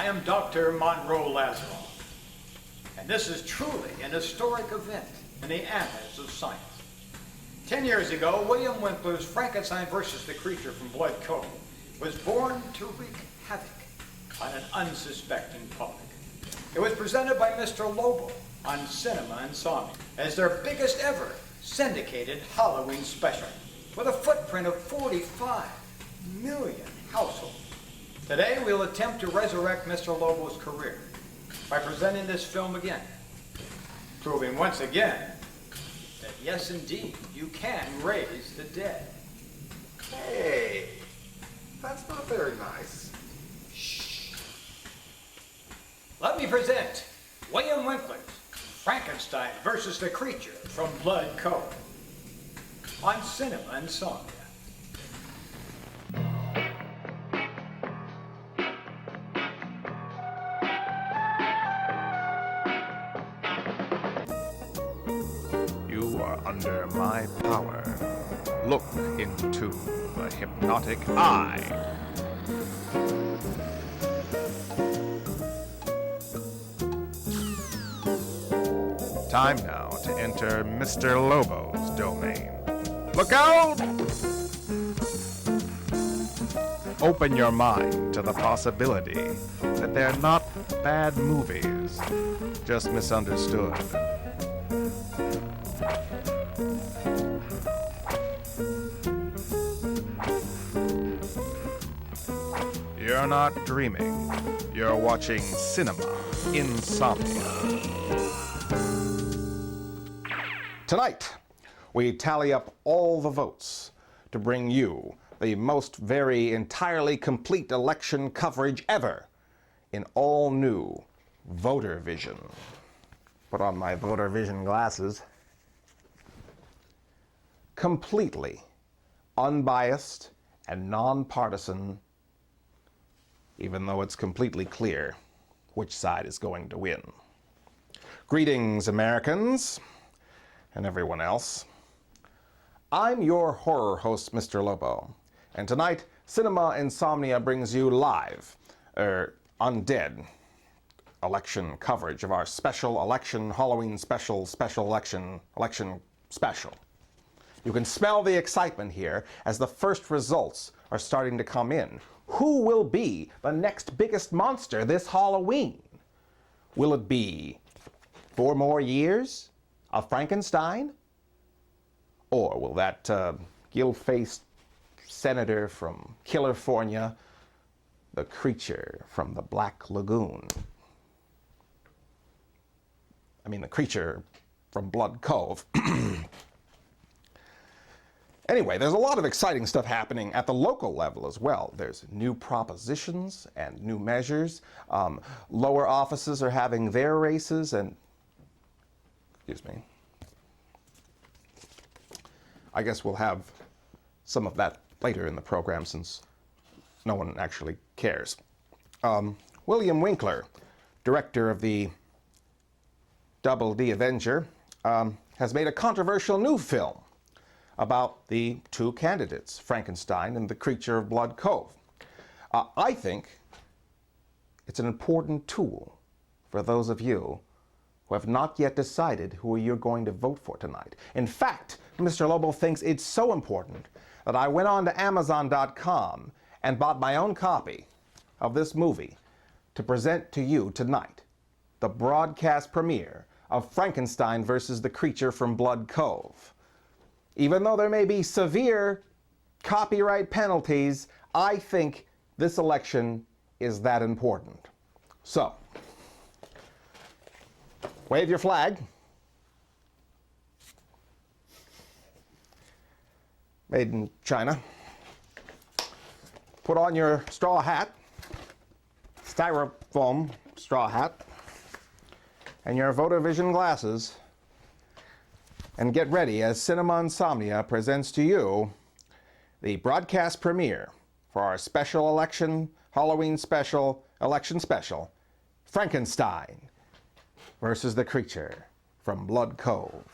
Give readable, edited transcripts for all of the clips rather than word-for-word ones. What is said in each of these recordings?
I am Dr. Monroe Lazaroff, and this is truly an historic event in the annals of science. 10 years ago, William Winkler's Frankenstein versus the Creature from Blood Cove was born to wreak havoc on an unsuspecting public. It was presented by Mr. Lobo on Cinema Insomnia as their biggest ever syndicated Halloween special, with a footprint of 45 million households. Today, we'll attempt to resurrect Mr. Lobo's career by presenting this film again, proving once again that yes, indeed, you can raise the dead. Hey, that's not very nice. Shh. Let me present William Winkler's Frankenstein versus the Creature from Blood Cove on Cinema Insomnia. You are under my power. Look into the hypnotic eye. Time now to enter Mr. Lobo's domain. Look out! Open your mind to the possibility that they're not bad movies, just misunderstood. You're not dreaming. You're watching Cinema Insomnia. Tonight, we tally up all the votes to bring you the most very entirely complete election coverage ever in all new Voter Vision. Put on my Voter Vision glasses. Completely unbiased and nonpartisan, even though it's completely clear which side is going to win. Greetings, Americans, and everyone else. I'm your horror host, Mr. Lobo, and tonight, Cinema Insomnia brings you live, undead election coverage of our special election, Halloween special election special. You can smell the excitement here as the first results are starting to come in. Who will be the next biggest monster this Halloween? Will it be 4 more years of Frankenstein? Or will that gill-faced senator from California, the creature from the Black Lagoon? I mean, the creature from Blood Cove. Anyway, there's a lot of exciting stuff happening at the local level as well. There's new propositions and new measures. Lower offices are having their races and... Excuse me. I guess we'll have some of that later in the program since no one actually cares. William Winkler, director of the Double D Avenger, has made a controversial new film about the 2 candidates, Frankenstein and the Creature of Blood Cove. I think it's an important tool for those of you who have not yet decided who you're going to vote for tonight. In fact, Mr. Lobo thinks it's so important that I went on to Amazon.com and bought my own copy of this movie to present to you tonight, the broadcast premiere of Frankenstein versus the Creature from Blood Cove. Even though there may be severe copyright penalties, I think this election is that important. So, wave your flag. Made in China. Put on your straw hat, styrofoam straw hat, and your Voter Vision glasses, and get ready as Cinema Insomnia presents to you the broadcast premiere for our special election, Halloween special, election special, Frankenstein versus the Creature from Blood Cove.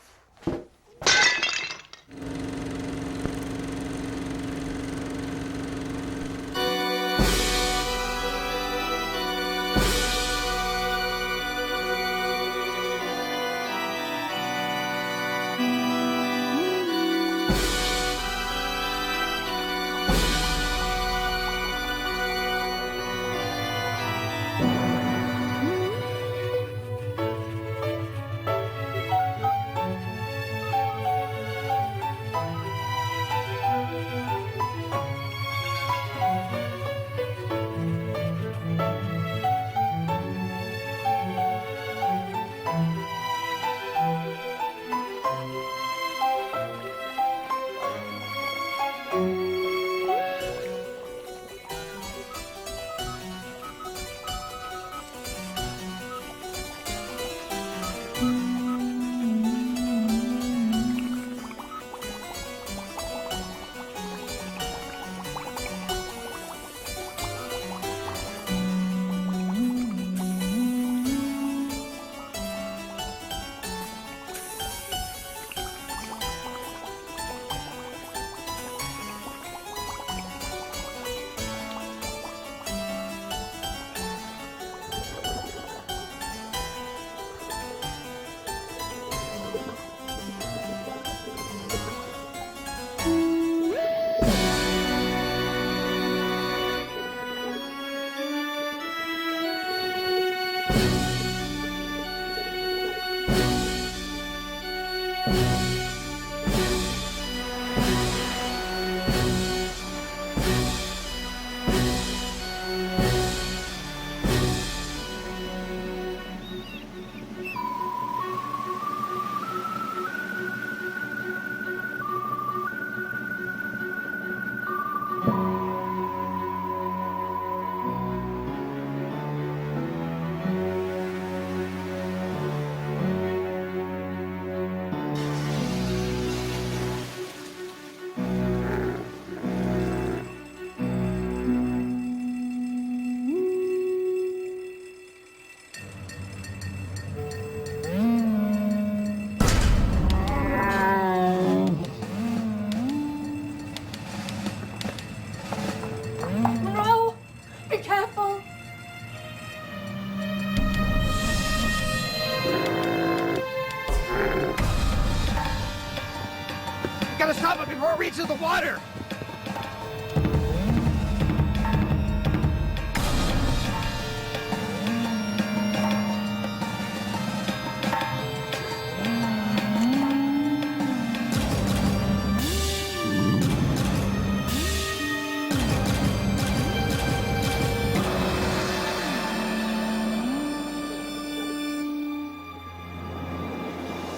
Gotta stop it before it reaches the water!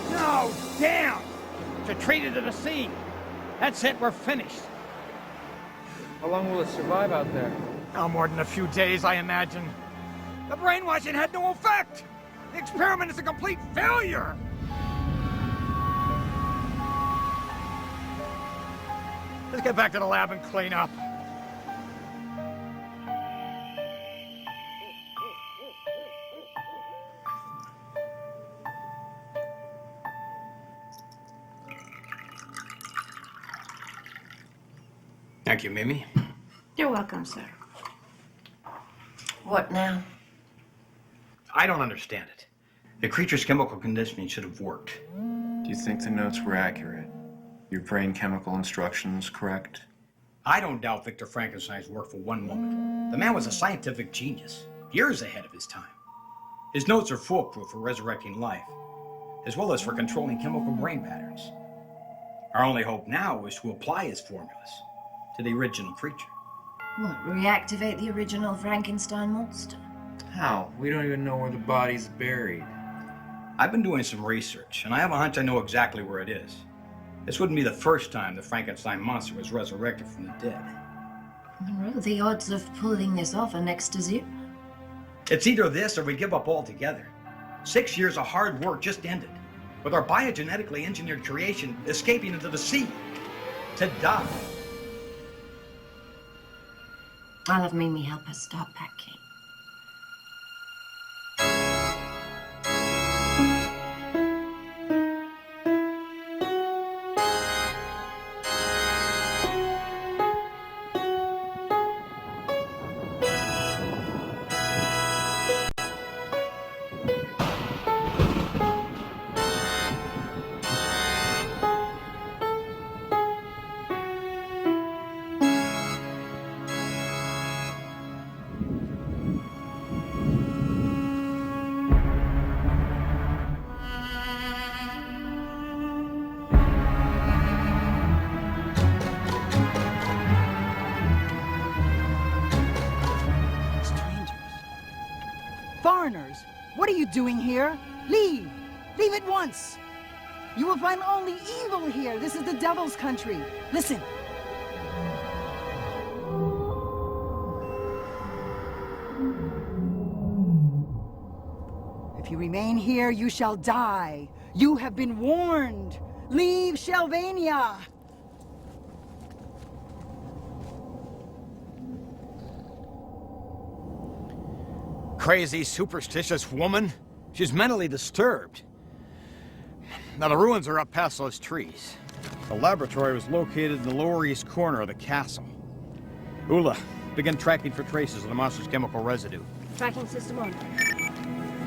No! Damn! Retreated to the sea! That's it, we're finished. How long will it survive out there? No more than a few days, I imagine. The brainwashing had no effect! The experiment is a complete failure! Let's get back to the lab and clean up. Thank you, Mimi. You're welcome, sir. What now? I don't understand it. The creature's chemical conditioning should have worked. Do you think the notes were accurate? Your brain chemical instructions correct? I don't doubt Victor Frankenstein's work for one moment. The man was a scientific genius, years ahead of his time. His notes are foolproof for resurrecting life, as well as for controlling chemical brain patterns. Our only hope now is to apply his formulas to the original creature. What, reactivate the original Frankenstein monster? How? We don't even know where the body's buried. I've been doing some research, and I have a hunch I know exactly where it is. This wouldn't be the first time the Frankenstein monster was resurrected from the dead. Monroe, the odds of pulling this off are next to zero. It's either this or we give up altogether. 6 years of hard work just ended, with our biogenetically engineered creation escaping into the sea to die. I'll have Mimi help us start packing. Foreigners, what are you doing here? Leave! Leave at once! You will find only evil here. This is the devil's country. Listen. If you remain here, you shall die. You have been warned. Leave Shelvania! Crazy, superstitious woman. She's mentally disturbed. Now, the ruins are up past those trees. The laboratory was located in the lower east corner of the castle. Ula, begin tracking for traces of the monster's chemical residue. Tracking system on.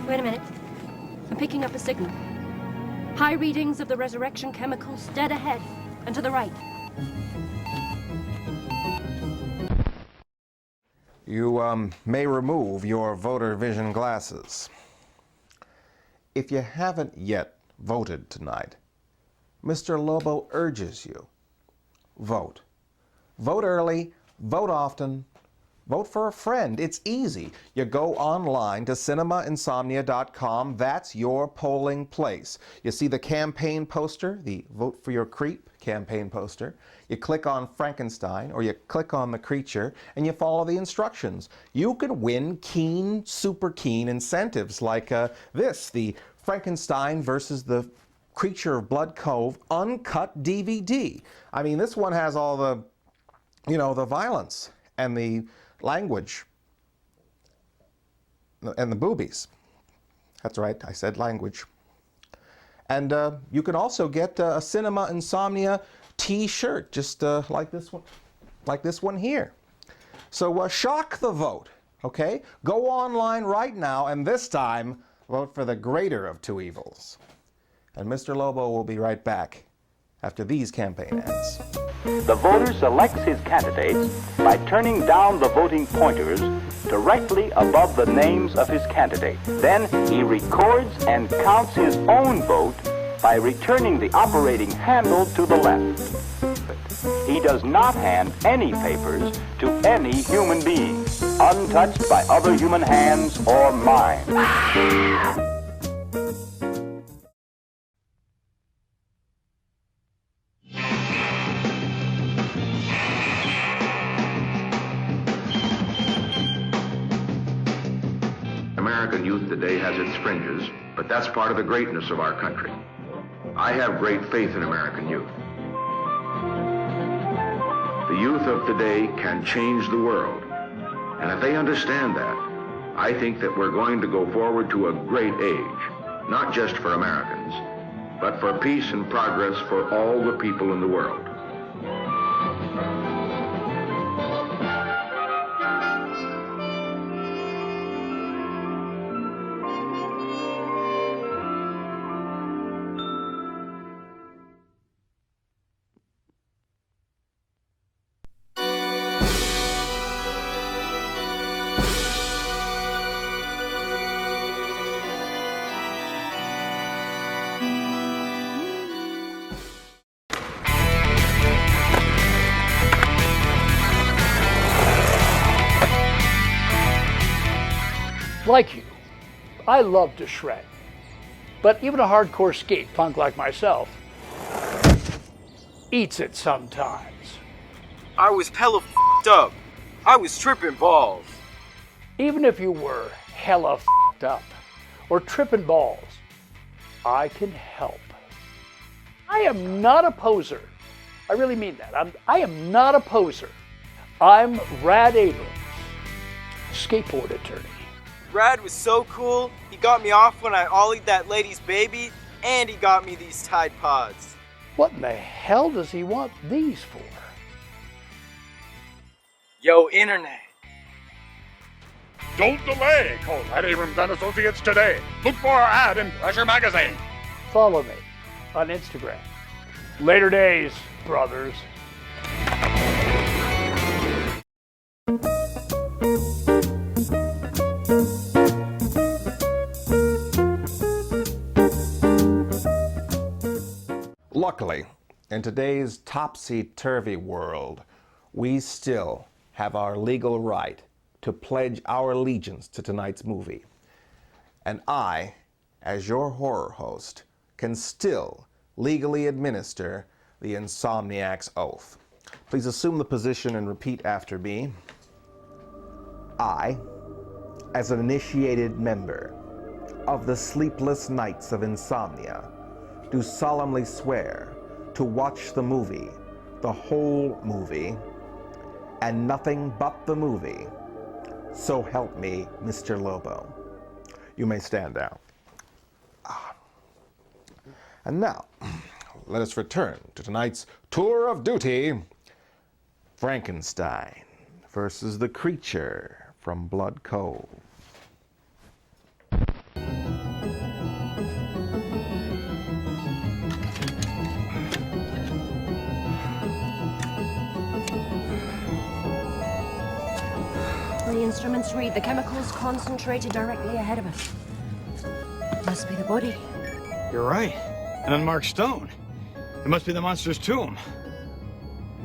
Wait a minute. I'm picking up a signal. High readings of the resurrection chemicals dead ahead and to the right. You may remove your voter vision glasses. If you haven't yet voted tonight, Mr. Lobo urges you, vote. Vote early, vote often, vote for a friend. It's easy. You go online to cinemainsomnia.com. That's your polling place. You see the campaign poster, the Vote for Your Creep campaign poster. You click on Frankenstein or you click on the creature and you follow the instructions. You can win keen, super keen incentives like this, the Frankenstein versus the Creature of Blood Cove uncut DVD. I mean, this one has all the, the violence and the language and the boobies. That's right, I said language. And you can also get a Cinema Insomnia T-shirt, just like this one here. So shock the vote, okay? Go online right now, and this time, vote for the greater of two evils. And Mr. Lobo will be right back after these campaign ads. The voter selects his candidates by turning down the voting pointers directly above the names of his candidate. Then he records and counts his own vote by returning the operating handle to the left. He does not hand any papers to any human being, untouched by other human hands or minds. American youth today has its fringes, but that's part of the greatness of our country. I have great faith in American youth. The youth of today can change the world. And if they understand that, I think that we're going to go forward to a great age, not just for Americans, but for peace and progress for all the people in the world. Like you, I love to shred. But even a hardcore skate punk like myself eats it sometimes. I was hella f***ed up. I was tripping balls. Even if you were hella f***ed up or tripping balls, I can help. I am not a poser. I really mean that. I am not a poser. I'm Rad Abrams, skateboard attorney. Rad was so cool. He got me off when I ollied that lady's baby, and he got me these Tide Pods. What in the hell does he want these for? Yo, internet. Don't delay. Call Rad Abrams and Associates today. Look for our ad in Pleasure Magazine. Follow me on Instagram. Later days, brothers. Luckily, in today's topsy-turvy world, we still have our legal right to pledge our allegiance to tonight's movie. And I, as your horror host, can still legally administer the Insomniac's oath. Please assume the position and repeat after me. I, as an initiated member of the Sleepless Nights of Insomnia, do solemnly swear to watch the movie, the whole movie, and nothing but the movie. So help me, Mr. Lobo. You may stand down. And now, let us return to tonight's tour of duty, Frankenstein versus the Creature from Blood Cove. The instruments read the chemicals concentrated directly ahead of us. Must be the body. You're right. An unmarked stone. It must be the monster's tomb.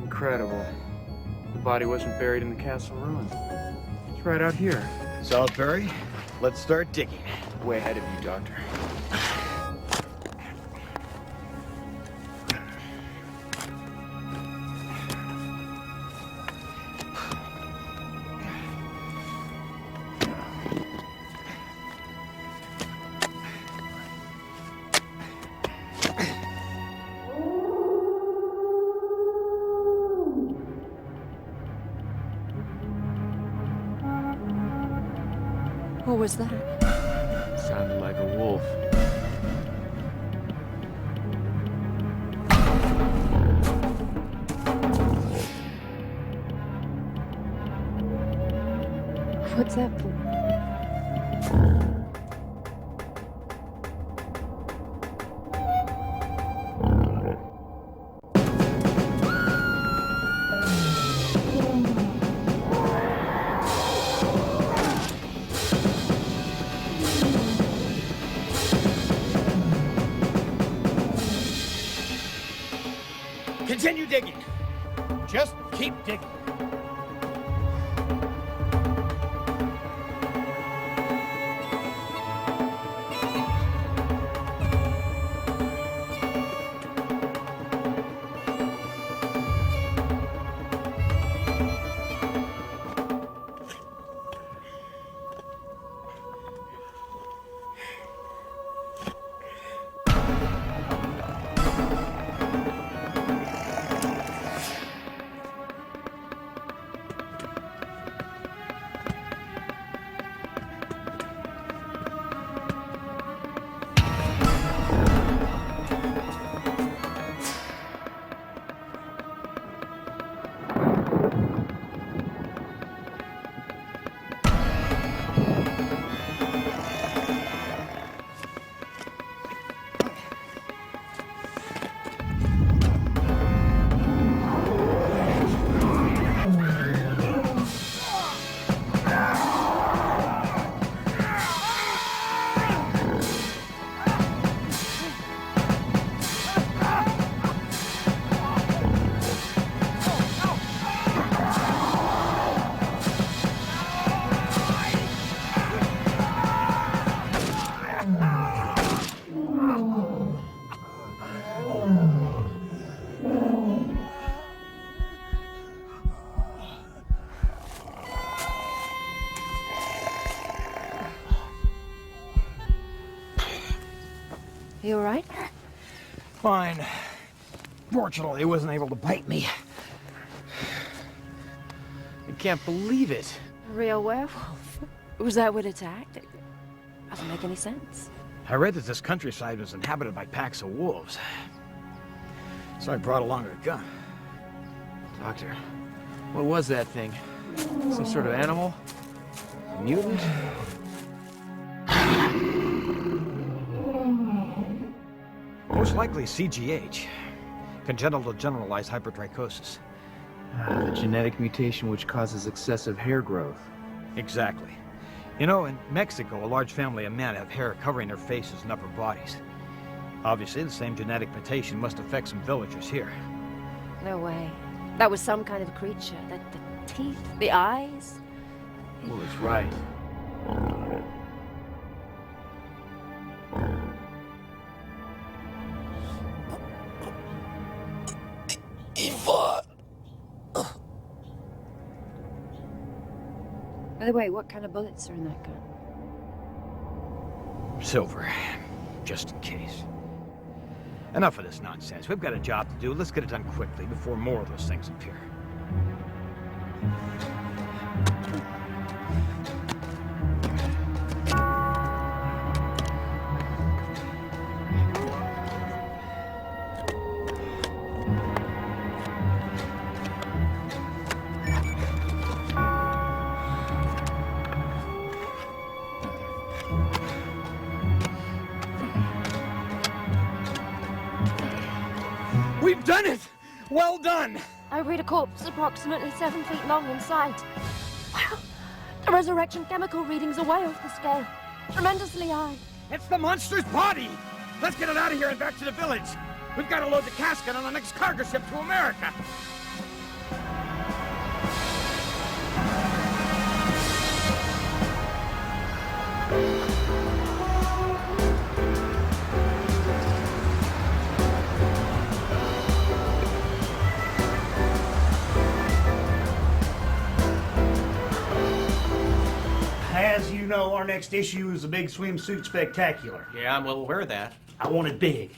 Incredible. The body wasn't buried in the castle ruins. It's right out here. Salisbury, let's start digging. Way ahead of you, Doctor. What was that? Sounded like a wolf. What's that for? Continue digging. Just keep digging. You all right? Fine. Fortunately, it wasn't able to bite me. I can't believe it. A real werewolf? Was that what attacked? It doesn't make any sense. I read that this countryside was inhabited by packs of wolves. So I brought along a gun. Doctor, what was that thing? Some sort of animal? A mutant? Most likely CGH. Congenital generalized hypertrichosis. The genetic mutation which causes excessive hair growth. Exactly. You know, in Mexico, a large family of men have hair covering their faces and upper bodies. Obviously, the same genetic mutation must affect some villagers here. No way. That was some kind of creature. The teeth, the eyes. Well, it's right. By the way, what kind of bullets are in that gun? Silver. Just in case. Enough of this nonsense. We've got a job to do. Let's get it done quickly before more of those things appear. We've done it! Well done! I read a corpse approximately 7 feet long inside. Wow. The resurrection chemical readings are way off the scale. Tremendously high. It's the monster's body! Let's get it out of here and back to the village. We've got to load the casket on the next cargo ship to America. As you know, our next issue is the big swimsuit spectacular. Yeah, I'm well aware of that. I want it big.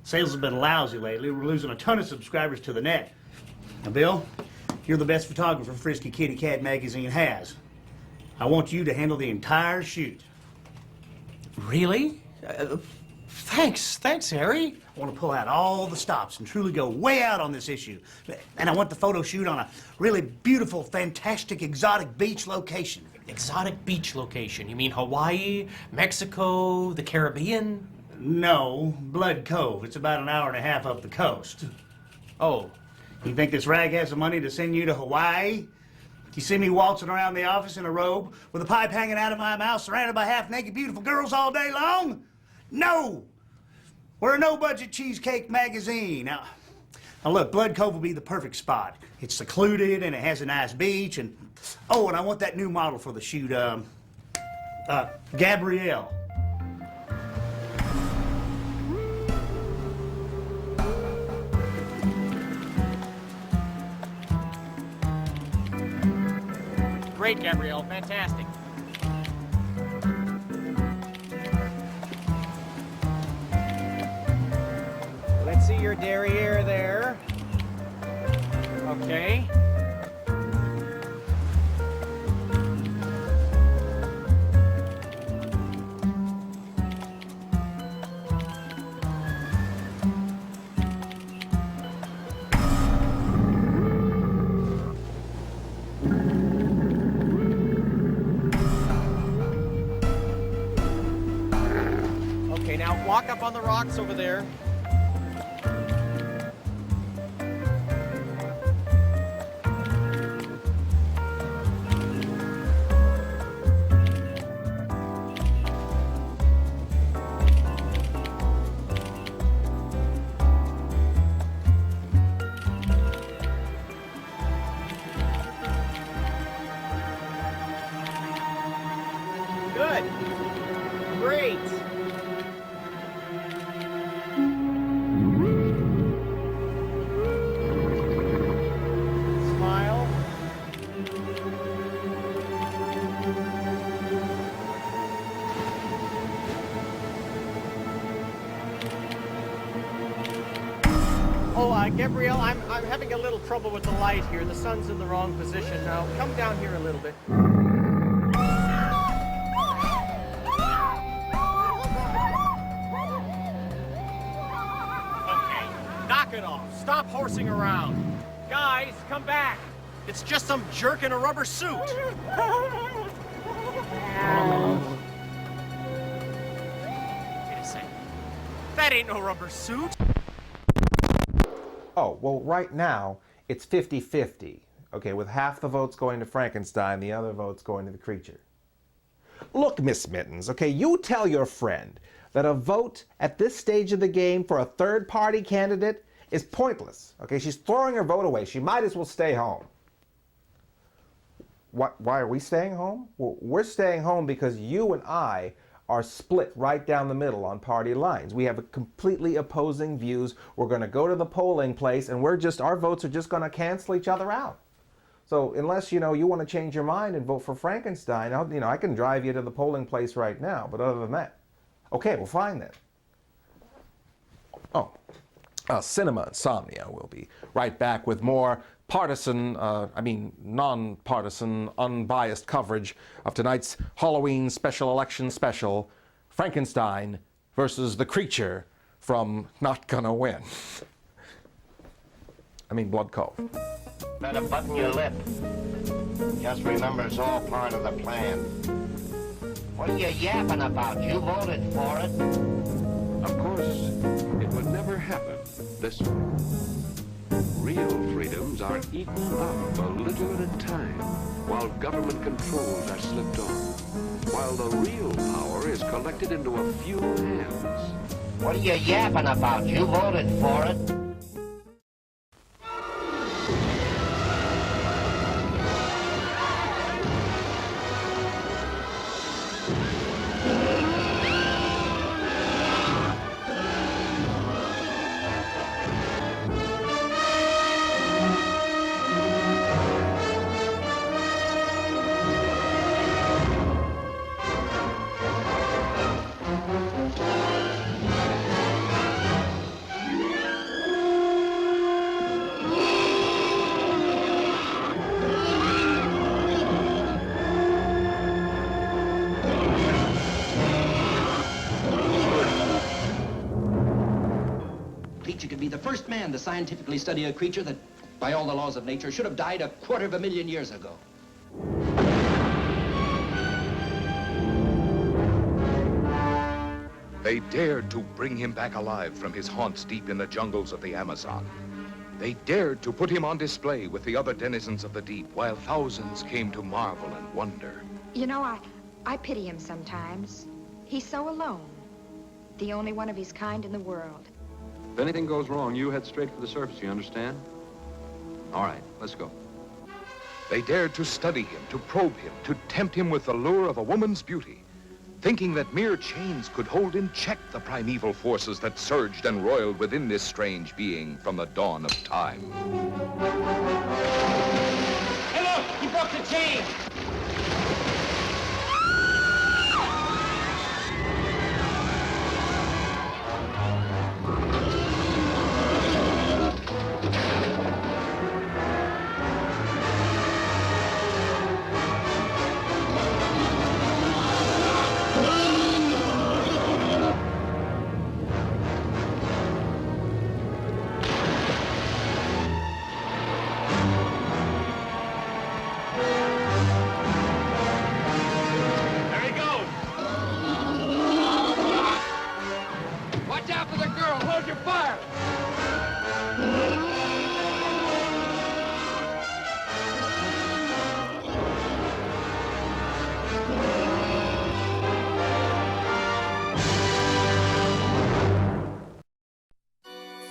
Sales have been lousy lately. We're losing a ton of subscribers to the net. Now, Bill, you're the best photographer Frisky Kitty Cat magazine has. I want you to handle the entire shoot. Really? Thanks, Harry. I want to pull out all the stops and truly go way out on this issue. And I want the photo shoot on a really beautiful, fantastic, exotic beach location. Exotic beach location? You mean Hawaii, Mexico, the Caribbean? No, Blood Cove. It's about an hour and a half up the coast. Oh. You think this rag has the money to send you to Hawaii? You see me waltzing around the office in a robe with a pipe hanging out of my mouth, surrounded by half-naked beautiful girls all day long? No! We're a no-budget cheesecake magazine. Now, Now look, Blood Cove will be the perfect spot. It's secluded and it has a nice beach and... Oh, and I want that new model for the shoot, Gabrielle. Great, Gabrielle. Fantastic. Let's see your derriere there. Okay. Okay, now walk up on the rocks over there. Good. Great. Smile. Oh, Gabrielle, I'm having a little trouble with the light here. The sun's in the wrong position. Now, come down here a little bit. Knock it off. Stop horsing around. Guys, come back. It's just some jerk in a rubber suit. Wait a second. That ain't no rubber suit. Oh, well, right now, it's 50-50. Okay, with half the votes going to Frankenstein, the other votes going to the creature. Look, Miss Mittens, okay, you tell your friend that a vote at this stage of the game for a third-party candidate is pointless. Okay, she's throwing her vote away. She might as well stay home. Why are we staying home? Well, we're staying home because you and I are split right down the middle on party lines. We have completely opposing views. We're going to go to the polling place, and our votes are just going to cancel each other out. So unless, you want to change your mind and vote for Frankenstein, I can drive you to the polling place right now. But other than that, okay, well, fine then. Oh, Cinema Insomnia will be right back with more non-partisan, unbiased coverage of tonight's Halloween special election special, Frankenstein versus the Creature from Not Gonna Win. Blood Cove. Better button your lip. Just remember it's all part of the plan. What are you yapping about? You voted for it. Of course, it would never happen this way. Real freedoms are eaten up a little at a time, while government controls are slipped on, while the real power is collected into a few hands. What are you yapping about? You voted for it. First man to scientifically study a creature that, by all the laws of nature, should have died 250,000 years ago. They dared to bring him back alive from his haunts deep in the jungles of the Amazon. They dared to put him on display with the other denizens of the deep, while thousands came to marvel and wonder. I pity him sometimes. He's so alone. The only one of his kind in the world. If anything goes wrong, you head straight for the surface, you understand? All right, let's go. They dared to study him, to probe him, to tempt him with the lure of a woman's beauty, thinking that mere chains could hold in check the primeval forces that surged and roiled within this strange being from the dawn of time. Hey, look! He broke the chain!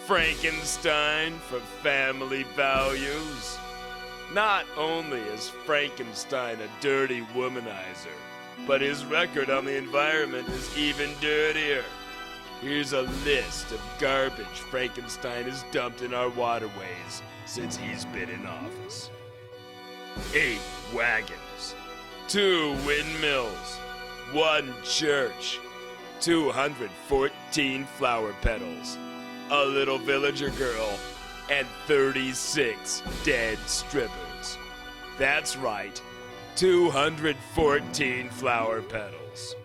Frankenstein for family values. Not only is Frankenstein a dirty womanizer, but his record on the environment is even dirtier. Here's a list of garbage Frankenstein has dumped in our waterways since he's been in office. 8 wagons, 2 windmills, 1 church, 214 flower petals, a little villager girl, and 36 dead strippers. That's right, 214 flower petals.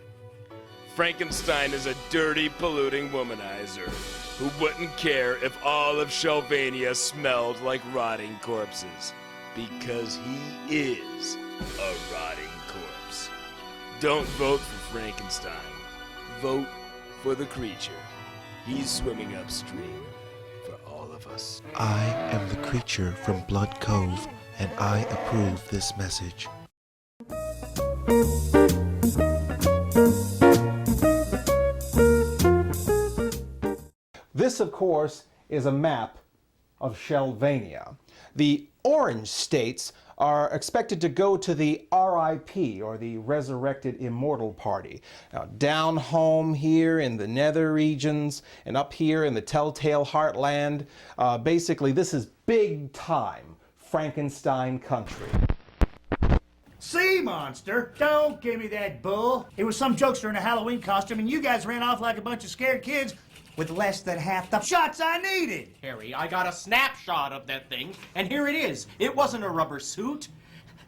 Frankenstein is a dirty, polluting womanizer who wouldn't care if all of Shelvania smelled like rotting corpses, because he is a rotting corpse. Don't vote for Frankenstein. Vote for the creature. He's swimming upstream for all of us. I am the creature from Blood Cove, and I approve this message. This, of course, is a map of Shelvania. The orange states are expected to go to the RIP, or the Resurrected Immortal Party. Now, down home here in the nether regions and up here in the Telltale Heartland, basically this is big time Frankenstein country. Sea monster? Don't give me that bull. It was some jokester in a Halloween costume and you guys ran off like a bunch of scared kids with less than half the shots I needed. Harry, I got a snapshot of that thing, and here it is. It wasn't a rubber suit.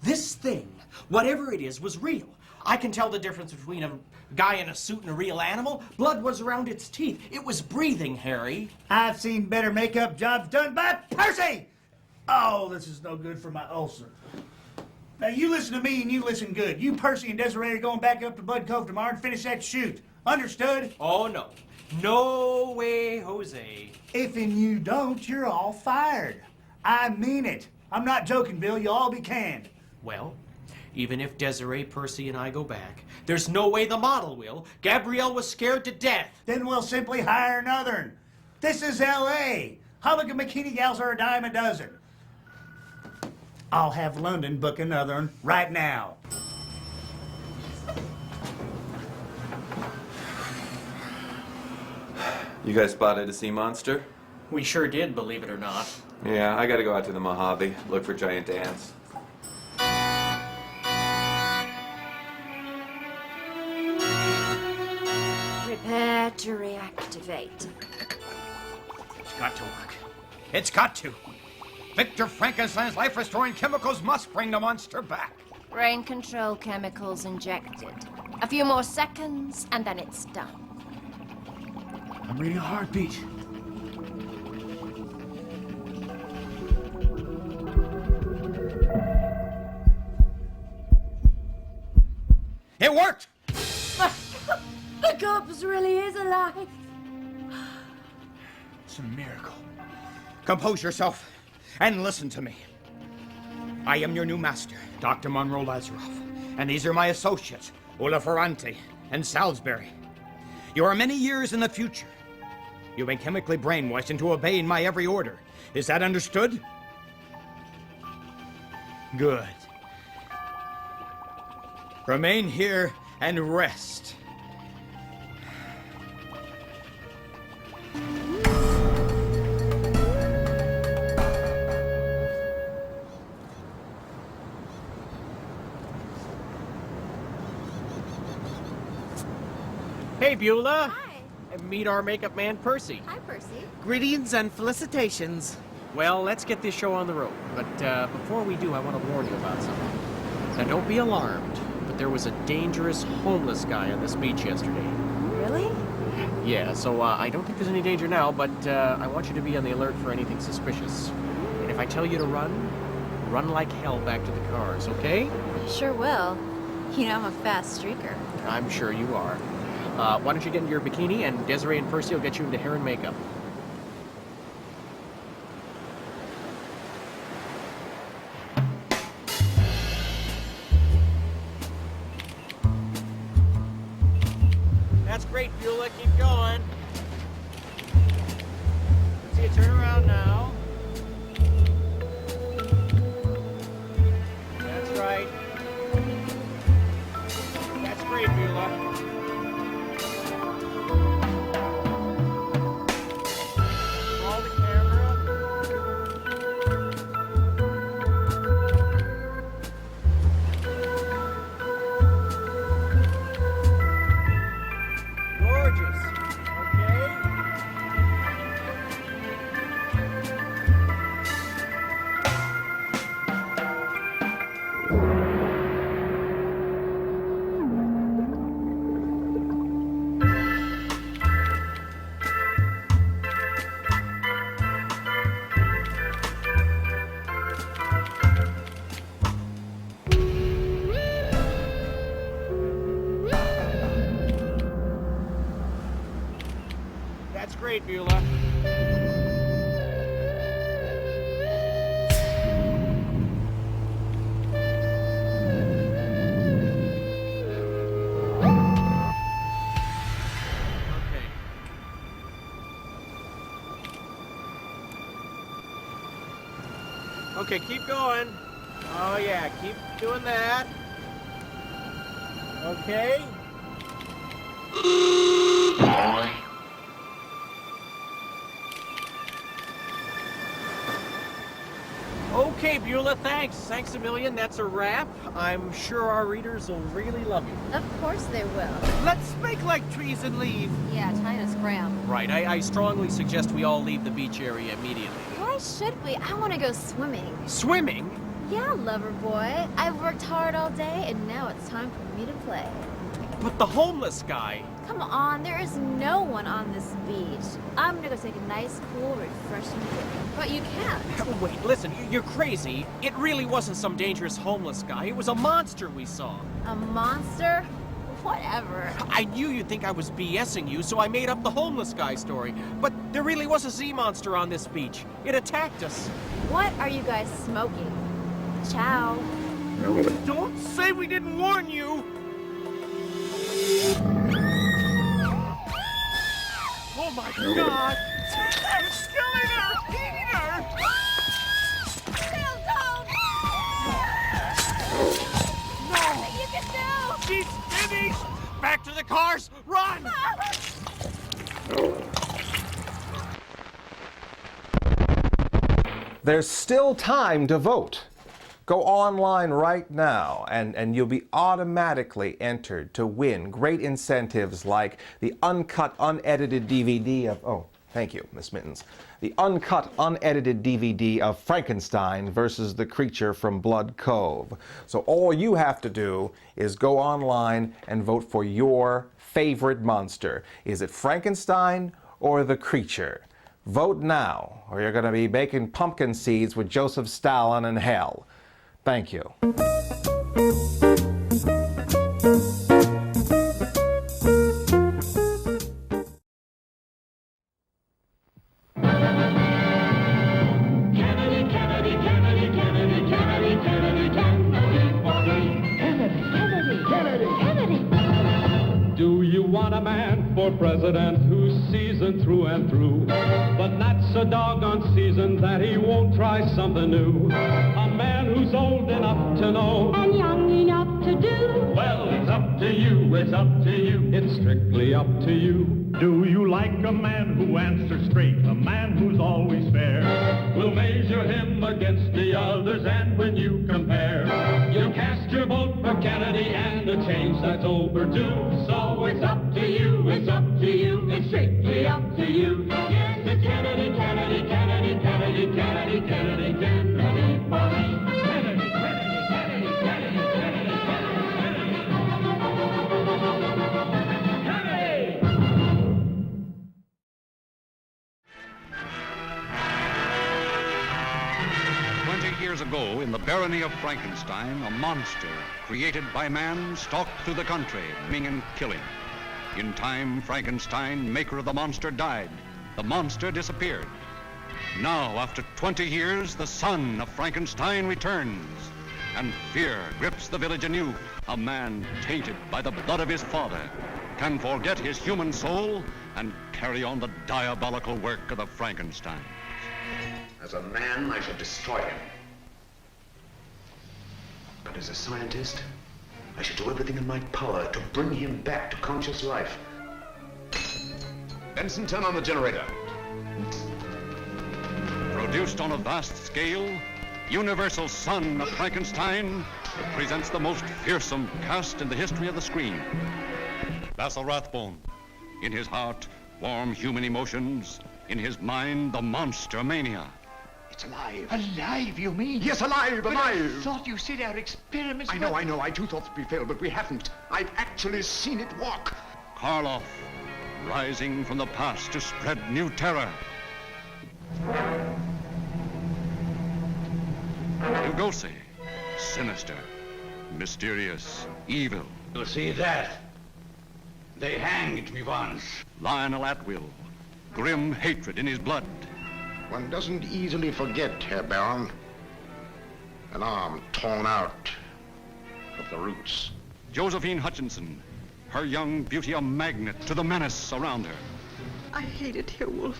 This thing, whatever it is, was real. I can tell the difference between a guy in a suit and a real animal. Blood was around its teeth. It was breathing, Harry. I've seen better makeup jobs done by Percy! Oh, this is no good for my ulcer. Now, you listen to me and you listen good. You, Percy, and Desiree are going back up to Blood Cove tomorrow and finish that shoot. Understood? Oh, no. No way, Jose. If and you don't, you're all fired. I mean it. I'm not joking, Bill. You'll all be canned. Well, even if Desiree, Percy, and I go back, there's no way the model will. Gabrielle was scared to death. Then we'll simply hire another. This is L.A. Holligan bikini gals are a dime a dozen. I'll have London book another right now. You guys spotted a sea monster? We sure did, believe it or not. Yeah, I gotta go out to the Mojave, look for giant ants. Prepare to reactivate. It's got to work. It's got to. Victor Frankenstein's life-restoring chemicals must bring the monster back. Brain control chemicals injected. A few more seconds, and then it's done. I'm reading a heartbeat. It worked! The corpse really is alive. It's a miracle. Compose yourself and listen to me. I am your new master, Dr. Monroe Lazaroff, and these are my associates, Ola Ferrante and Salisbury. You are many years in the future, You've been chemically brainwashed into obeying my every order. Is that understood? Good. Remain here and rest. Hey, Beulah. Hi. Meet our makeup man, Percy. Hi, Percy. Greetings and felicitations. Well, let's get this show on the road. But before we do, I want to warn you about something. Now, don't be alarmed, but there was a dangerous homeless guy on this beach yesterday. Really? Yeah, so I don't think there's any danger now, but I want you to be on the alert for anything suspicious. And if I tell you to run like hell back to the cars, okay? Sure will. You know, I'm a fast streaker. I'm sure you are. Why don't you get into your bikini, and Desiree and Percy will get you into hair and makeup. That's great, Beulah. Keep going. See you turn around now. That's right. That's great, Beulah. That's great, Beulah. Okay, keep going. Oh yeah, keep doing that. Okay. Okay, Beulah, thanks. Thanks a million. That's a wrap. I'm sure our readers will really love you. Of course they will. Let's make like trees and leave. Yeah, time to scram. Right, I strongly suggest we all leave the beach area immediately. Why should we? I want to go swimming. Swimming? Yeah, lover boy. I've worked hard all day, and now it's time for me to play. But the homeless guy... Come on, there is no one on this beach. I'm gonna go take a nice, cool, refreshing dip. But you can't. Wait, listen, you're crazy. It really wasn't some dangerous homeless guy. It was a monster we saw. A monster? Whatever. I knew you'd think I was BSing you, so I made up the homeless guy story. But there really was a sea monster on this beach. It attacked us. What are you guys smoking? Ciao. Don't say we didn't warn you! Oh my God! It's killing her! Eating her! Still don't! No! You can do! She's finished! Back to the cars! Run! There's still time to vote. Go online right now and you'll be automatically entered to win great incentives like the uncut, unedited DVD of, oh, thank you, Miss Mittens, the uncut, unedited DVD of Frankenstein versus the Creature from Blood Cove. So all you have to do is go online and vote for your favorite monster. Is it Frankenstein or the Creature? Vote now, or you're going to be baking pumpkin seeds with Joseph Stalin in hell. Thank you. Do you want a man for president who's seasoned through and through. But that's a doggone season that he won't try something new. A man who's old enough to know and young enough to do. Well, it's up to you, it's up to you. It's strictly up to you. Do you like a man who answers straight, a man who's always fair? We'll measure him against the others, and when you compare, you cast your vote for Kennedy and a change that's overdue. So it's up to you, it's up to you, it's strictly up to you. Yes, it's Kennedy, Kennedy, Kennedy, Kennedy, Kennedy, Kennedy, Kennedy for me. Kennedy, Kennedy, Kennedy, Kennedy, Kennedy, Kennedy, Kennedy. 20 years ago, in the barony of Frankenstein, a monster created by man stalked through the country, maiming and killing. In time, Frankenstein, maker of the monster, died. The monster disappeared. Now, after 20 years, the son of Frankenstein returns, and fear grips the village anew. A man tainted by the blood of his father can forget his human soul and carry on the diabolical work of the Frankenstein. As a man, I should destroy him. But as a scientist, I should do everything in my power to bring him back to conscious life. Benson, turn on the generator. Produced on a vast scale, Universal's son of Frankenstein presents the most fearsome cast in the history of the screen. Basil Rathbone. In his heart, warm human emotions. In his mind, the monster mania. It's alive. Alive, you mean? Yes, alive, But alive. I thought you said our experiments I know. I too thought that we failed, but we haven't. I've actually seen it walk. Karloff, rising from the past to spread new terror. Lugosi, sinister, mysterious, evil. You see that? They hanged me once. Lionel Atwill, grim hatred in his blood. One doesn't easily forget, Herr Baron. An arm torn out of the roots. Josephine Hutchinson, her young beauty a magnet to the menace around her. I hate it here, Wolf.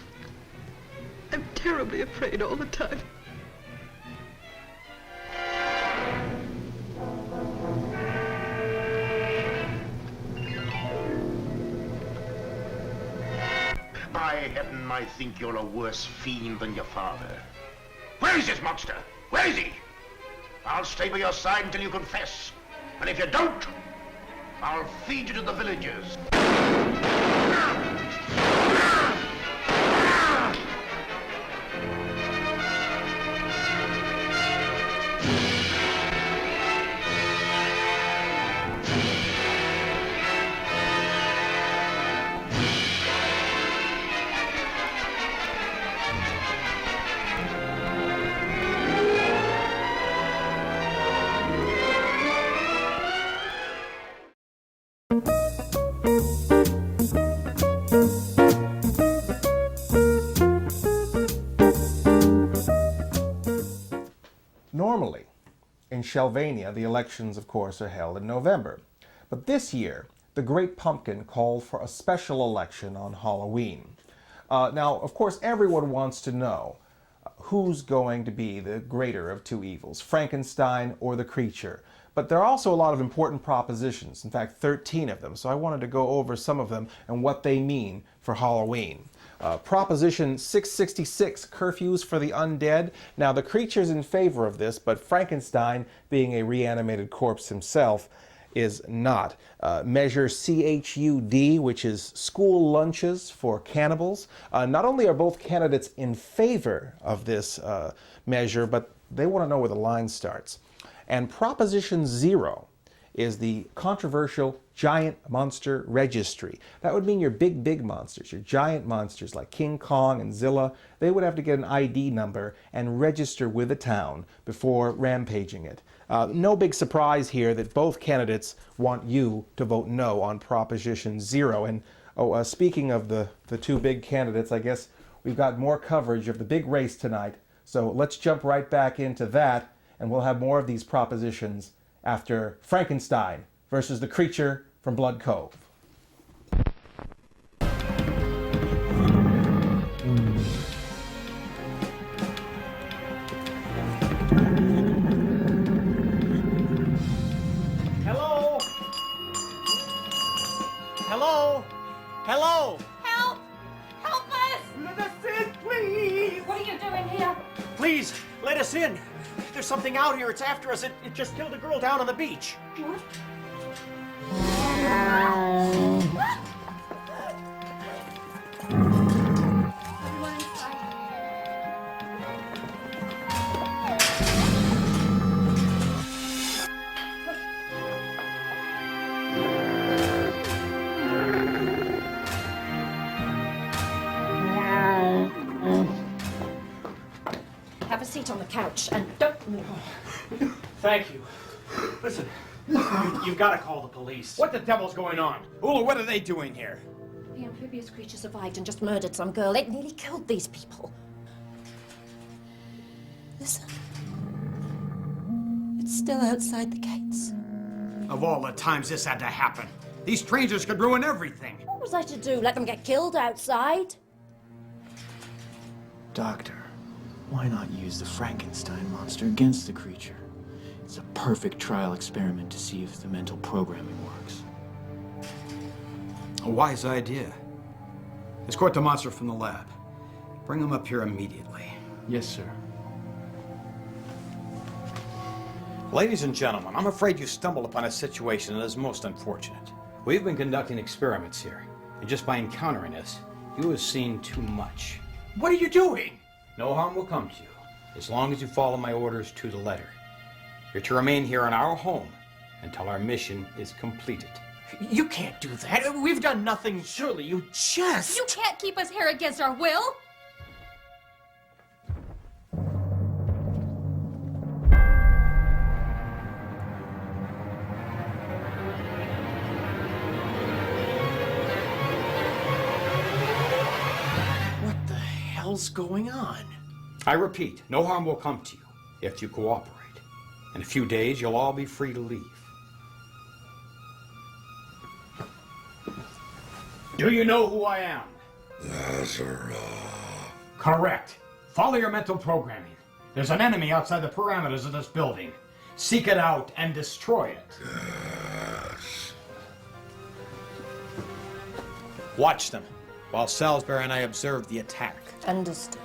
I'm terribly afraid all the time. By heaven, I think you're a worse fiend than your father. Where is this monster? Where is he? I'll stay by your side until you confess. And if you don't, I'll feed you to the villagers. Normally, in Shelvania, the elections, of course, are held in November. But this year, the Great Pumpkin called for a special election on Halloween. Now, of course, everyone wants to know who's going to be the greater of two evils, Frankenstein or the Creature. But there are also a lot of important propositions, in fact 13 of them, so I wanted to go over some of them and what they mean for Halloween. Proposition 666, curfews for the undead. Now the Creature's in favor of this, but Frankenstein, being a reanimated corpse himself, is not. Measure CHUD, which is school lunches for cannibals. Not only are both candidates in favor of this measure, but they want to know where the line starts. And Proposition 0 is the controversial giant monster registry. That would mean your big monsters, your giant monsters like King Kong and Zilla, they would have to get an ID number and register with the town before rampaging it. No big surprise here that both candidates want you to vote no on Proposition 0. And speaking of the two big candidates, I guess we've got more coverage of the big race tonight. So let's jump right back into that, and we'll have more of these propositions after Frankenstein versus the Creature from Blood Cove. Please, let us in. There's something out here. It's after us. It just killed a girl down on the beach. What? Everyone inside. Have a seat on the couch and don't move. Thank you. Listen, you've got to call the police. What the devil's going on? Ula, what are they doing here? The amphibious creature survived and just murdered some girl. It nearly killed these people. Listen. It's still outside the gates. Of all the times this had to happen, these strangers could ruin everything. What was I to do? Let them get killed outside? Doctor, why not use the Frankenstein monster against the creature? It's a perfect trial experiment to see if the mental programming works. A wise idea. Escort the monster from the lab. Bring him up here immediately. Yes, sir. Ladies and gentlemen, I'm afraid you stumbled upon a situation that is most unfortunate. We've been conducting experiments here, and just by encountering us, you have seen too much. What are you doing? No harm will come to you, as long as you follow my orders to the letter. You're to remain here in our home until our mission is completed. You can't do that. We've done nothing. Surely you just... You can't keep us here against our will. What the hell's going on? I repeat, no harm will come to you if you cooperate. In a few days, you'll all be free to leave. Do you know who I am? Lazaroff. Correct. Follow your mental programming. There's an enemy outside the parameters of this building. Seek it out and destroy it. Yes. Watch them, while Salisbury and I observe the attack. Understood.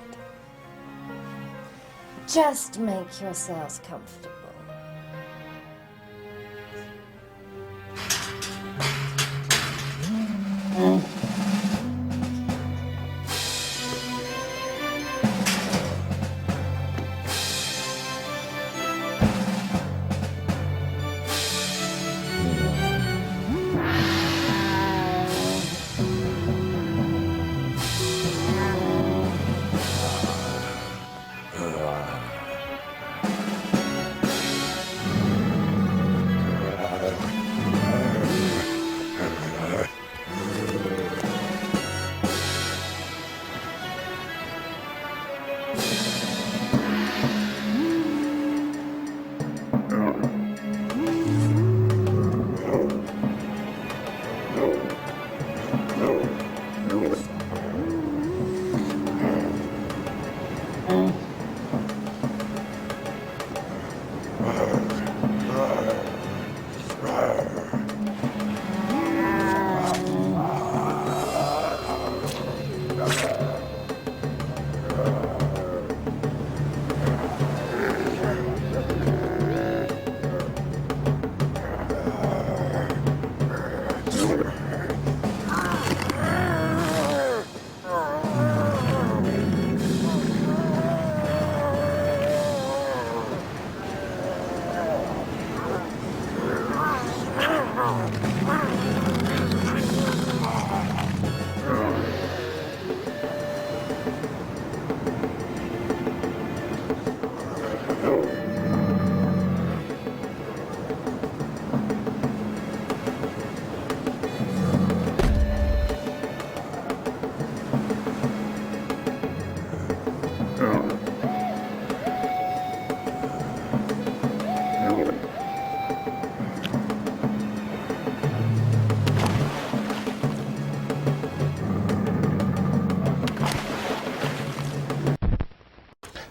Just make yourselves comfortable.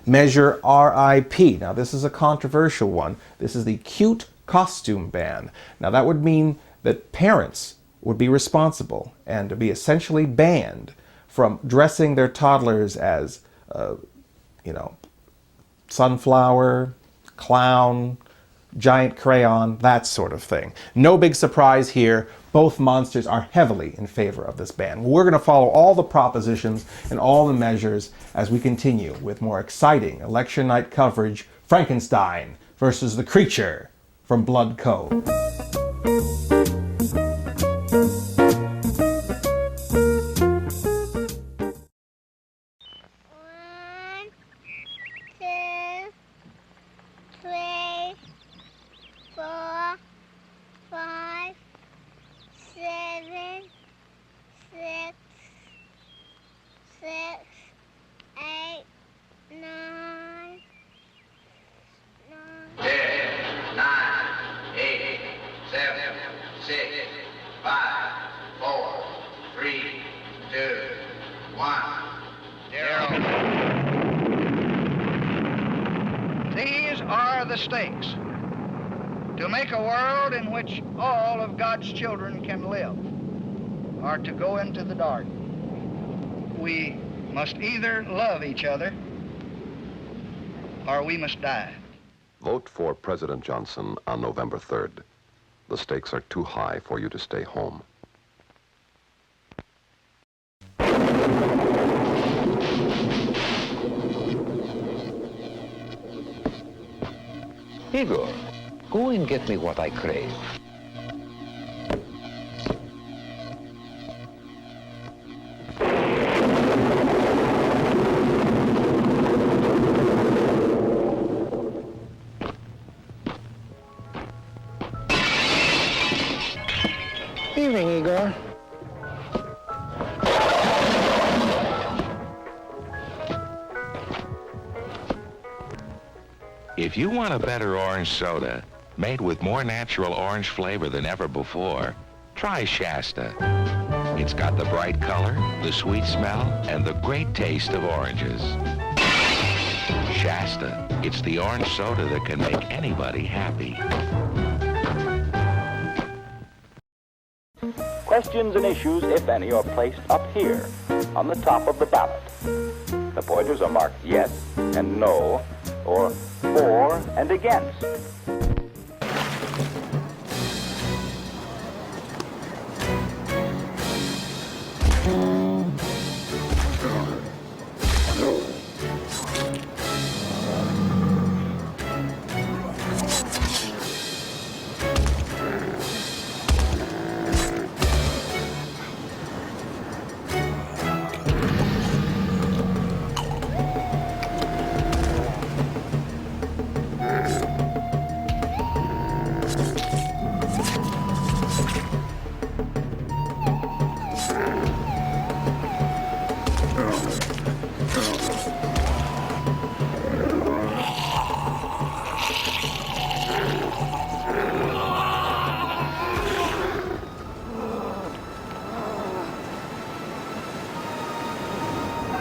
Measure RIP. Now this is a controversial one. This is the cute costume ban. Now that would mean that parents would be responsible and be essentially banned from dressing their toddlers as, sunflower, clown, giant crayon, that sort of thing. No big surprise here. Both monsters are heavily in favor of this ban. We're going to follow all the propositions and all the measures as we continue with more exciting election night coverage, Frankenstein versus the Creature from Blood Cove. These are the stakes. To make a world in which all of God's children can live, or to go into the dark. We must either love each other, or we must die. Vote for President Johnson on November 3rd. The stakes are too high for you to stay home. Igor, go and get me what I crave. Evening, Igor. If you want a better orange soda, made with more natural orange flavor than ever before, try Shasta. It's got the bright color, the sweet smell, and the great taste of oranges. Shasta, it's the orange soda that can make anybody happy. Questions and issues, if any, are placed up here on the top of the ballot. The pointers are marked yes and no, or for and against.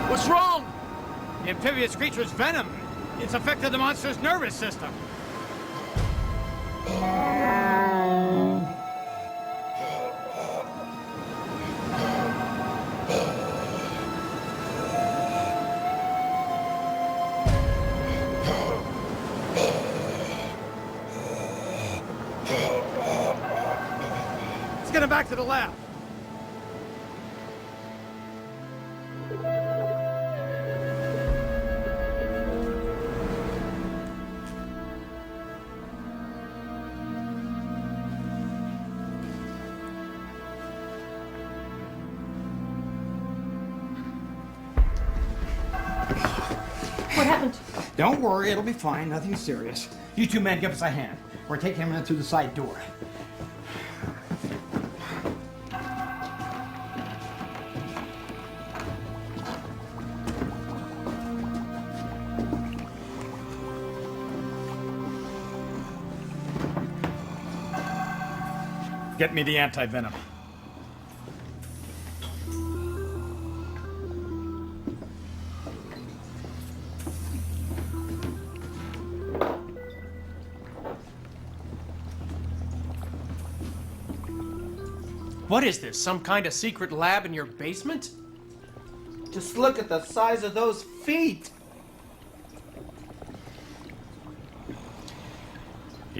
What's wrong? The amphibious creature's venom. It's affected the monster's nervous system. Let's get him back to the lab. What happened? Don't worry, it'll be fine. Nothing serious. You two men give us a hand. We're taking him in through the side door. Get me the anti-venom. What is this, some kind of secret lab in your basement? Just look at the size of those feet.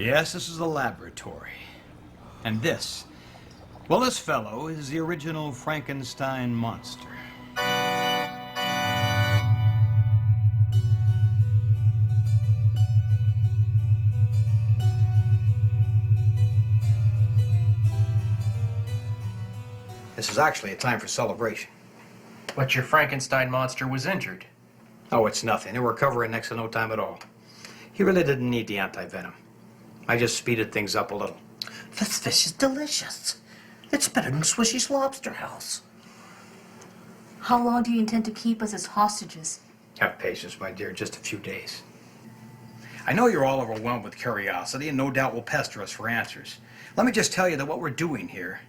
Yes, this is a laboratory. And this, well, this fellow is the original Frankenstein monster. This is actually a time for celebration. But your Frankenstein monster was injured. Oh, it's nothing. He'll recover in next to no time at all. He really didn't need the anti-venom. I just speeded things up a little. This fish is delicious. It's better than Swishy's Lobster House. How long do you intend to keep us as hostages? Have patience, my dear, just a few days. I know you're all overwhelmed with curiosity and no doubt will pester us for answers. Let me just tell you that what we're doing here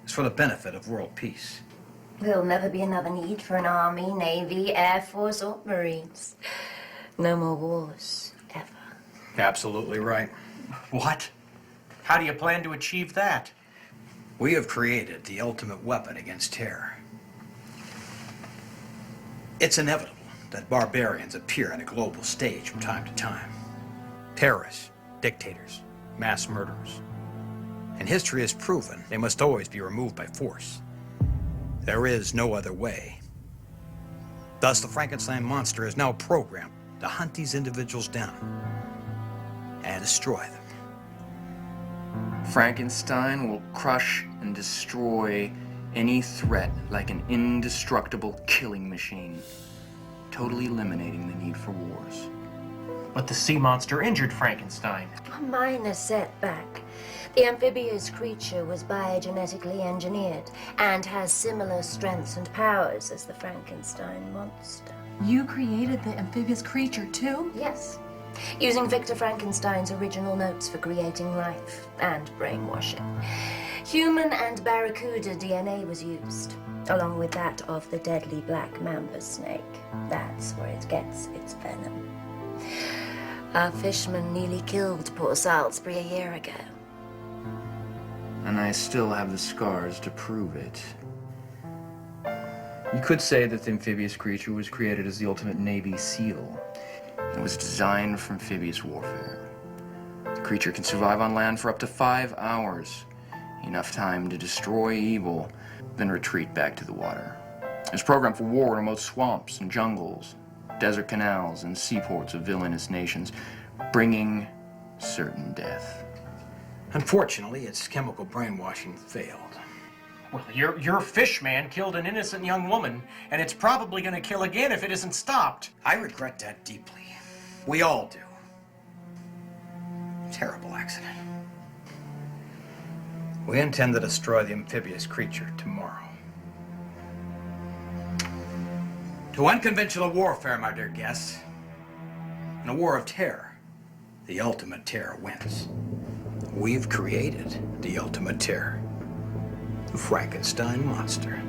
is for the benefit of world peace. There'll never be another need for an army, navy, air force, or marines. No more wars, ever. Absolutely right. What? How do you plan to achieve that? We have created the ultimate weapon against terror. It's inevitable that barbarians appear on a global stage from time to time. Terrorists, dictators, mass murderers. And history has proven they must always be removed by force. There is no other way. Thus, the Frankenstein monster is now programmed to hunt these individuals down and destroy them. Frankenstein will crush and destroy any threat like an indestructible killing machine, totally eliminating the need for wars. But the sea monster injured Frankenstein. A minor setback. The amphibious creature was biogenetically engineered and has similar strengths and powers as the Frankenstein monster. You created the amphibious creature too? Yes. Using Victor Frankenstein's original notes for creating life and brainwashing. Human and barracuda DNA was used, along with that of the deadly black mamba snake. That's where it gets its venom. Our fisherman nearly killed poor Salisbury a year ago. And I still have the scars to prove it. You could say that the amphibious creature was created as the ultimate Navy SEAL. It was designed for amphibious warfare. The creature can survive on land for up to 5 hours. Enough time to destroy evil, then retreat back to the water. It's programmed for war in remote swamps and jungles, desert canals and seaports of villainous nations, bringing certain death. Unfortunately, its chemical brainwashing failed. Well, your fish man killed an innocent young woman, and it's probably going to kill again if it isn't stopped. I regret that deeply. We all do. Terrible accident. We intend to destroy the amphibious creature tomorrow. To unconventional warfare, my dear guests. In a war of terror, the ultimate terror wins. We've created the ultimate terror. The Frankenstein monster.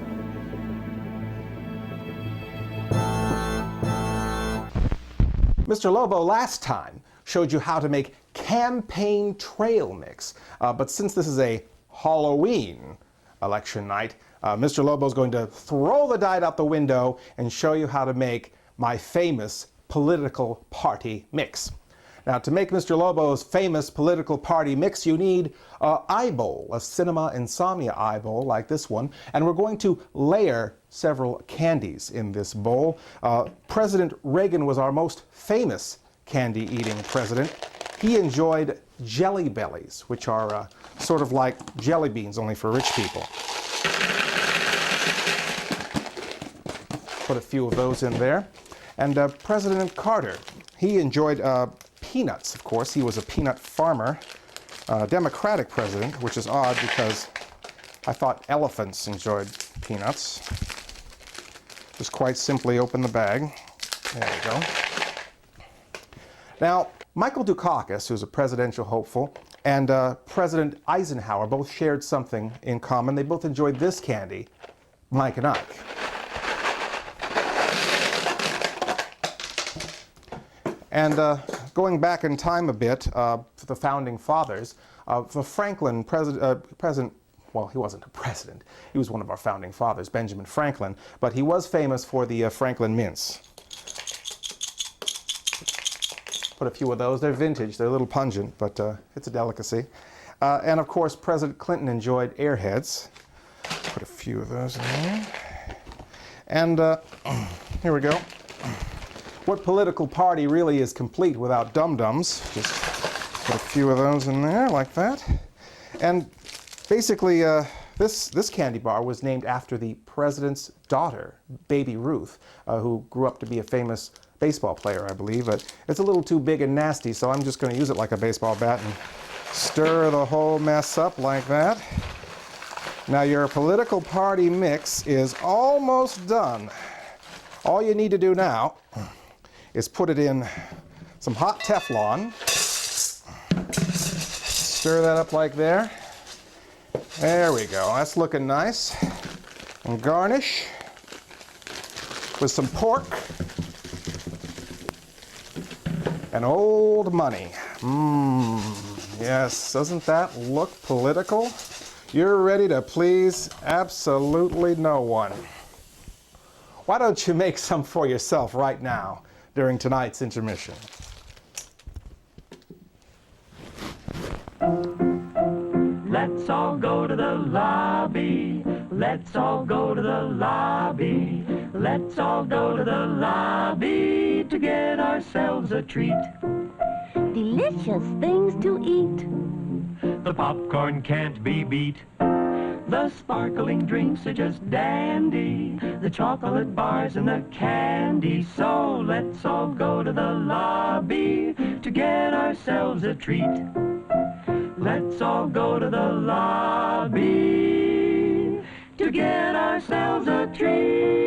Mr. Lobo last time showed you how to make campaign trail mix, but since this is a Halloween election night, Mr. Lobo is going to throw the diet out the window and show you how to make my famous political party mix. Now, to make Mr. Lobo's famous political party mix, you need an eye bowl, a Cinema Insomnia eye bowl like this one, and we're going to layer several candies in this bowl. President Reagan was our most famous candy-eating president. He enjoyed Jelly Bellies, which are sort of like jelly beans, only for rich people. Put a few of those in there. And President Carter, he enjoyed peanuts, of course. He was a peanut farmer, Democratic president, which is odd because I thought elephants enjoyed peanuts. Just quite simply open the bag. There we go. Now, Michael Dukakis, who's a presidential hopeful, and President Eisenhower both shared something in common. They both enjoyed this candy, Mike and Ike. And going back in time a bit to the founding fathers, for Franklin, well, he wasn't a president. He was one of our founding fathers, Benjamin Franklin, but he was famous for the Franklin mints. Put a few of those. They're vintage. They're a little pungent, but it's a delicacy. And of course, President Clinton enjoyed Airheads. Put a few of those in there. And here we go. What political party really is complete without dum-dums? Just put a few of those in there like that. And basically, this candy bar was named after the president's daughter, Baby Ruth, who grew up to be a famous baseball player, I believe. But it's a little too big and nasty, so I'm just going to use it like a baseball bat and stir the whole mess up like that. Now your political party mix is almost done. All you need to do now is put it in some hot Teflon. Stir that up like there. There we go. That's looking nice. And garnish with some pork and old money. Yes, doesn't that look political? You're ready to please absolutely no one. Why don't you make some for yourself right now during tonight's intermission? Let's all go to the lobby. Let's all go to the lobby. Let's all go to the lobby to get ourselves a treat. Delicious things to eat. The popcorn can't be beat. The sparkling drinks are just dandy. The chocolate bars and the candy. So let's all go to the lobby to get ourselves a treat. Let's all go to the lobby to get ourselves a treat.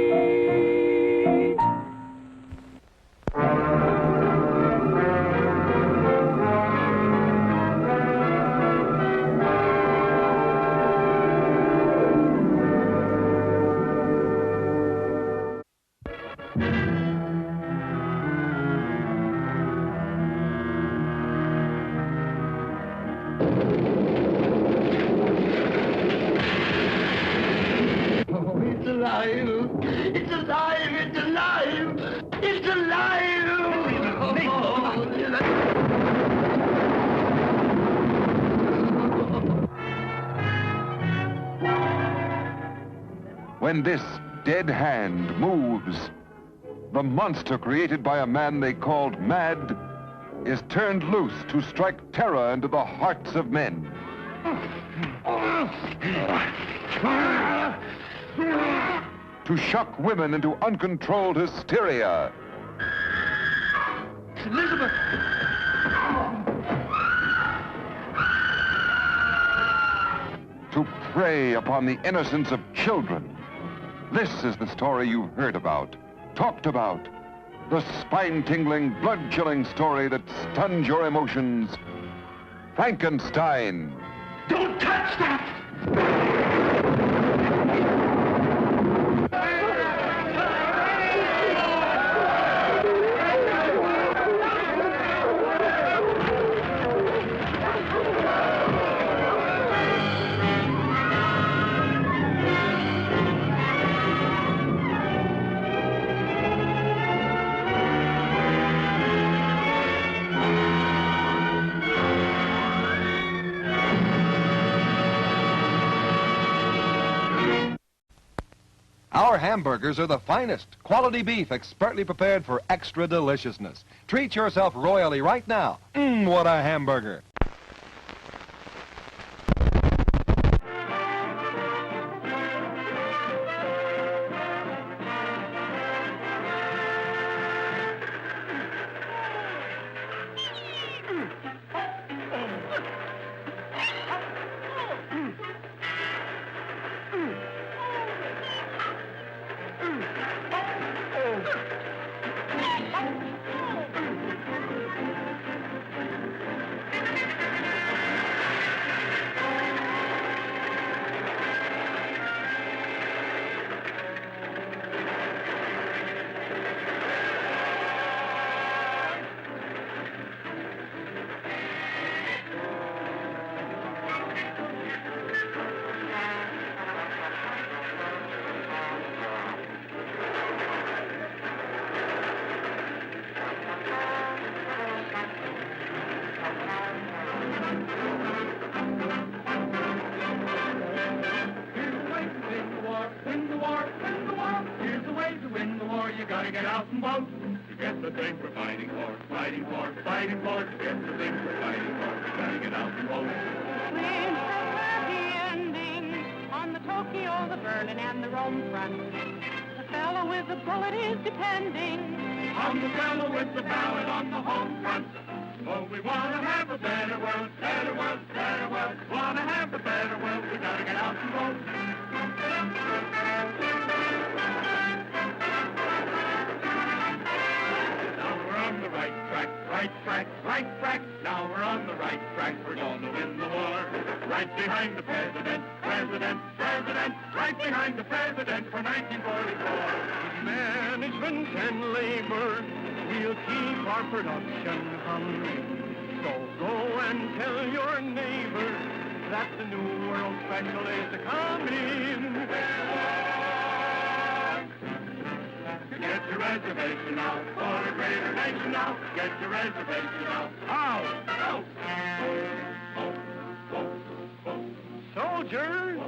It's alive! It's alive! It's alive! It's alive! When this dead hand moves, the monster created by a man they called Mad is turned loose to strike terror into the hearts of men. To shock women into uncontrolled hysteria. Elizabeth! To prey upon the innocence of children. This is the story you've heard about, talked about. The spine-tingling, blood-chilling story that stuns your emotions. Frankenstein. Don't touch that! Our hamburgers are the finest, quality beef expertly prepared for extra deliciousness. Treat yourself royally right now. What a hamburger! get out and vote to get the thing we're fighting for, fighting for, fighting for, to get the thing we're fighting for. We gotta get out and vote. With the happy ending on the Tokyo, the Berlin, and the Rome front, the fellow with the bullet is depending on the fellow with the ballot on the home front. Oh, we want to have a better world, better world, better world. Want to have a better world, we gotta get out and vote. Now we're on the right track, right track, right track. Now we're on the right track, we're gonna win the war. Right behind the president, president, president. Right behind the president for 1944. Management and labor, we'll keep our production humming. So go and tell your neighbor that the New World Special is coming. Get your reservation now for a greater nation now. Get your reservation now. Out! Soldiers,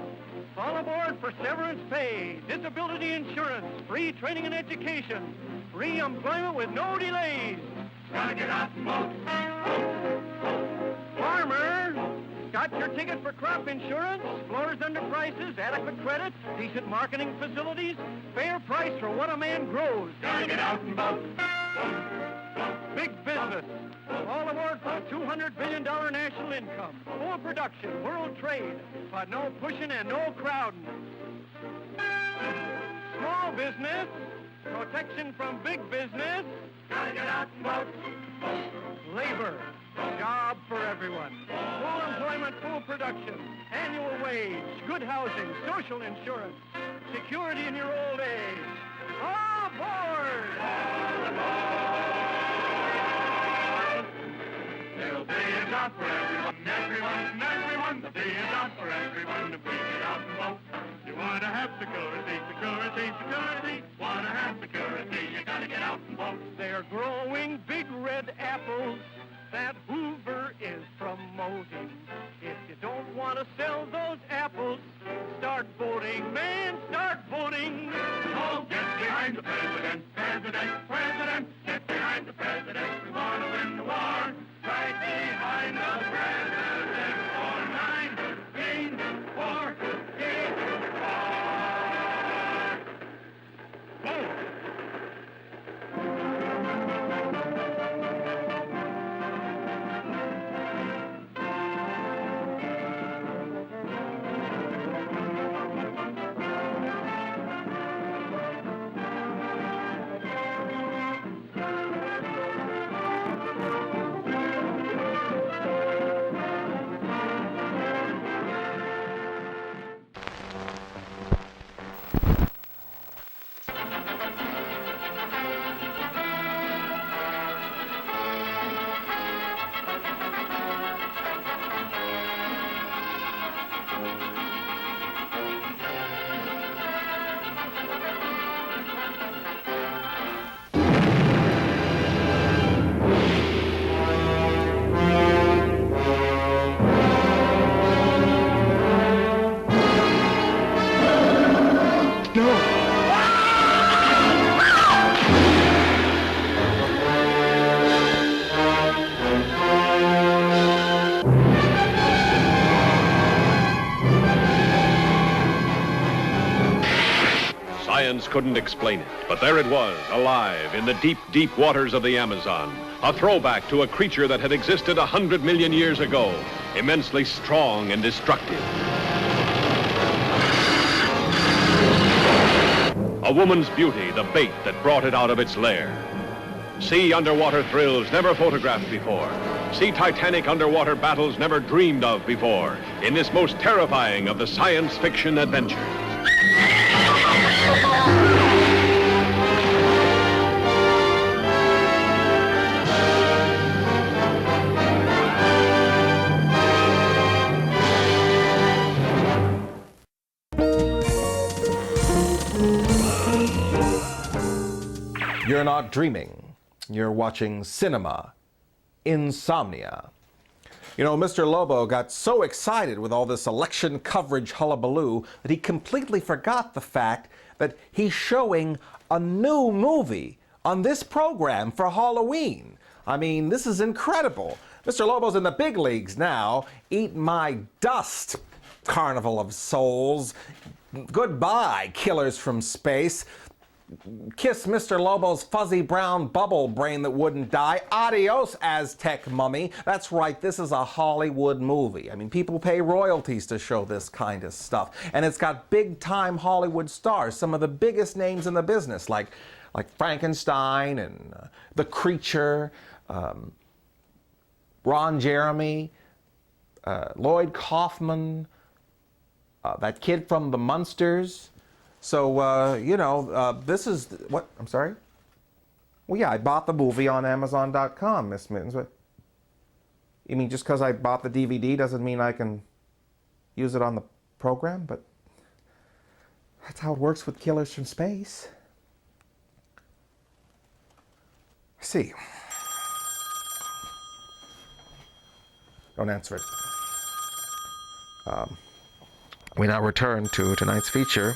all aboard for severance pay, disability insurance, free training and education, free employment with no delays. Gotta get out and vote. Farmer, got your ticket for crop insurance, floors under prices, adequate credit, decent marketing facilities, fair price for what a man grows. Gotta get out and vote. Big business, all aboard for $200 billion national income, full production, world trade, but no pushing and no crowding. Small business, protection from big business. Gotta get out and vote. Labor, job for everyone. Full employment, full production, annual wage, good housing, social insurance, security in your old age. All aboard! All aboard! There'll be a job for everyone, everyone, everyone. There'll be a job for everyone if we get out and vote. You want to have security, security, security. Want to have security, you got to get out and vote. They're growing big red apples that Hoover is promoting. If you don't want to sell those apples, start voting, man, start voting. Oh, get behind the president, president, president. Get behind the president, we want to win the war. Right behind the president for 1944. Vote. Science couldn't explain it, but there it was, alive in the deep, deep waters of the Amazon. A throwback to a creature that had existed 100 million years ago, immensely strong and destructive. A woman's beauty, the bait that brought it out of its lair. See underwater thrills never photographed before. See titanic underwater battles never dreamed of before in this most terrifying of the science fiction adventures. You're not dreaming. You're watching Cinema Insomnia. You know, Mr. Lobo got so excited with all this election coverage hullabaloo that he completely forgot the fact that he's showing a new movie on this program for Halloween. I mean, this is incredible. Mr. Lobo's in the big leagues now. Eat my dust, Carnival of Souls. Goodbye, killers from space. Kiss Mr. Lobo's fuzzy brown bubble brain that wouldn't die. Adios, Aztec mummy. That's right, this is a Hollywood movie. I mean, people pay royalties to show this kind of stuff. And it's got big-time Hollywood stars, some of the biggest names in the business, like Frankenstein and The Creature, Ron Jeremy, Lloyd Kaufman, that kid from The Munsters. So, you know, this is, what, I'm sorry? Well, yeah, I bought the movie on Amazon.com, Miss Mittens. But you mean just because I bought the DVD doesn't mean I can use it on the program? But that's how it works with Killers from Space. I see. Don't answer it. We now return to tonight's feature,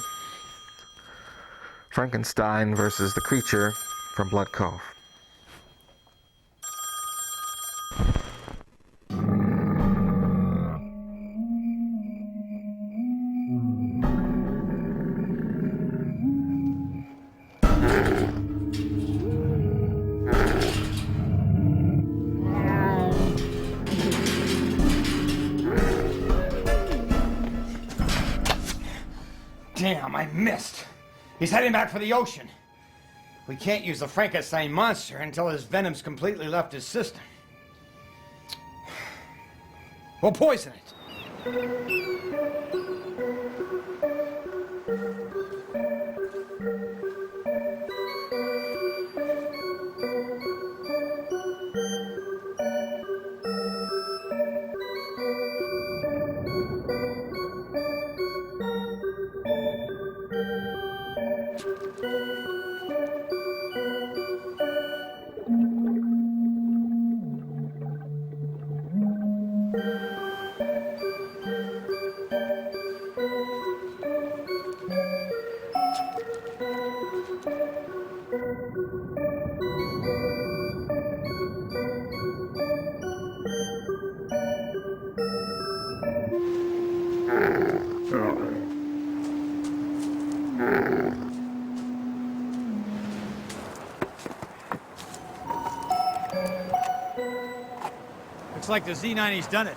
Frankenstein versus the Creature from Blood Cove. Damn, I missed. He's heading back for the ocean. We can't use the Frankenstein monster until his venom's completely left his system. We'll poison it. Looks like the Z90's done it.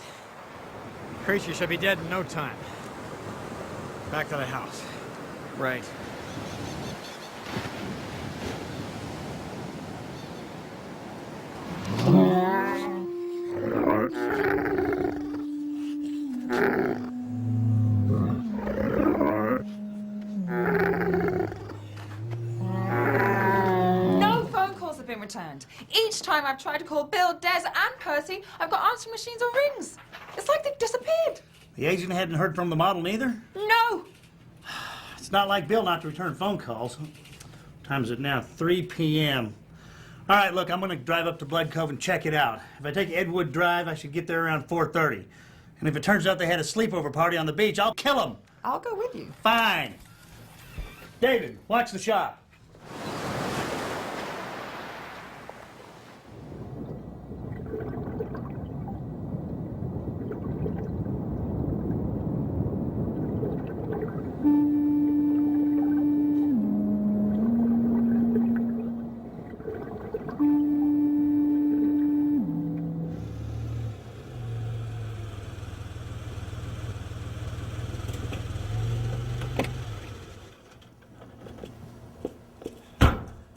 Creature should be dead in no time. Back to the house. Right. No phone calls have been returned. Each time I've tried to call Bill, Des, and Percy, I've got answering machines or rings. It's like they've disappeared. The agent hadn't heard from the model neither? No. It's not like Bill not to return phone calls. What time is it now? 3 p.m. All right, look, I'm going to drive up to Blood Cove and check it out. If I take Edgewood Drive, I should get there around 4:30. And if it turns out they had a sleepover party on the beach, I'll kill them. I'll go with you. Fine. David, watch the shop.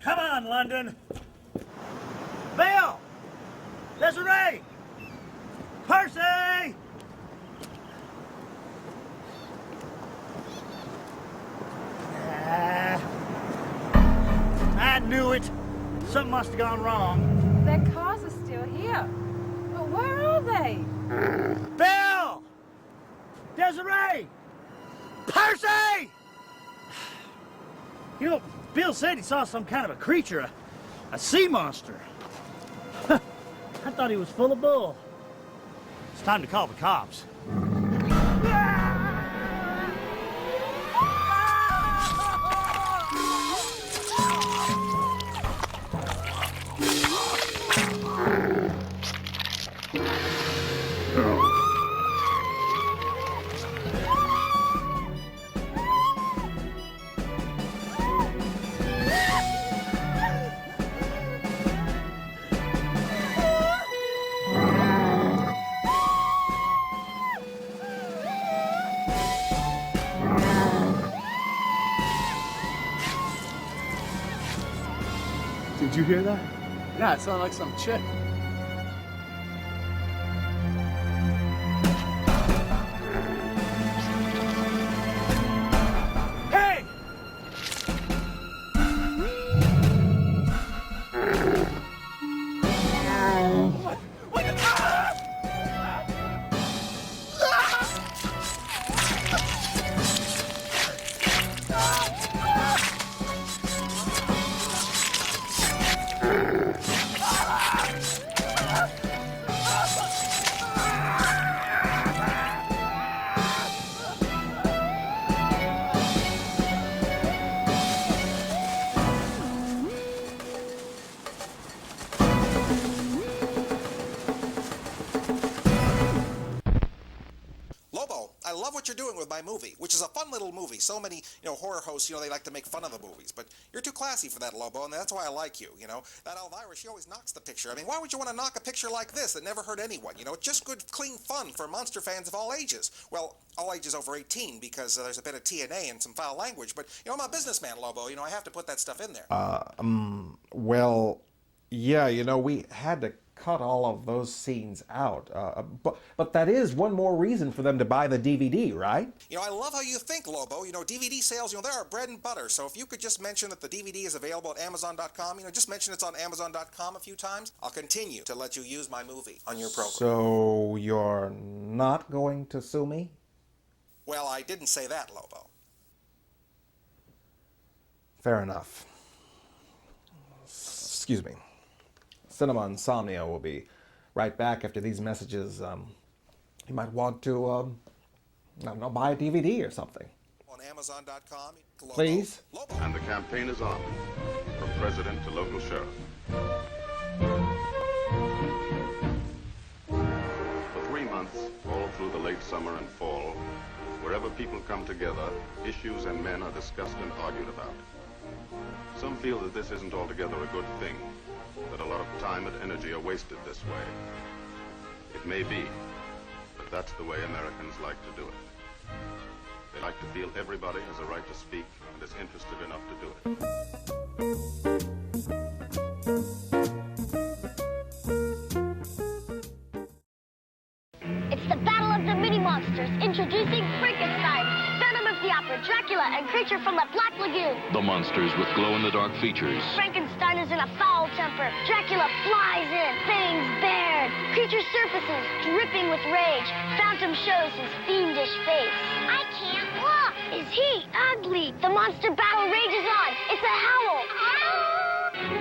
Come on, London. Bill! Desiree! Percy! I knew it. Something must have gone wrong. Their cars are still here. But where are they? Bill! Desiree! Percy! You know, Bill said he saw some kind of a creature, a sea monster. I thought he was full of bull. It's time to call the cops. hear that? Yeah, it sounded like some chick. Hey! Lobo, I love what you're doing with my movie, which is a fun little movie. So many, horror hosts, they like to make fun of the movies, but you're too classy for that, Lobo, and that's why I like you, That Elvira, she always knocks the picture. I mean, why would you want to knock a picture like this that never hurt anyone? It's just good, clean fun for monster fans of all ages. Well, all ages over 18, because there's a bit of TNA and some foul language, but, I'm a businessman, Lobo, I have to put that stuff in there. Well, yeah, we had to cut all of those scenes out. But that is one more reason for them to buy the DVD, right? I love how you think, Lobo. DVD sales, they're our bread and butter. So if you could just mention that the DVD is available at Amazon.com, just mention it's on Amazon.com a few times, I'll continue to let you use my movie on your program. So you're not going to sue me? Well, I didn't say that, Lobo. Fair enough. Excuse me. Cinema Insomnia will be right back after these messages. You might want to, I don't know, buy a DVD or something. On Amazon.com. Please. And the campaign is on, from president to local sheriff. For 3 months, all through the late summer and fall, wherever people come together, issues and men are discussed and argued about. Some feel that this isn't altogether a good thing, that a lot of time and energy are wasted this way. It may be, but that's the way Americans like to do it. They like to feel everybody has a right to speak and is interested enough to do it. It's the Battle of the Mini-Monsters, introducing Frankenstein, Phantom of the Opera, Dracula, and Creature from the Black Lagoon. The monsters with glow-in-the-dark features. Frankenstein is in a foul temper. Dracula flies in, fangs bared. Creature surfaces, dripping with rage. Phantom shows his fiendish face. I can't look. Is he ugly? The monster battle rages on. It's a howl.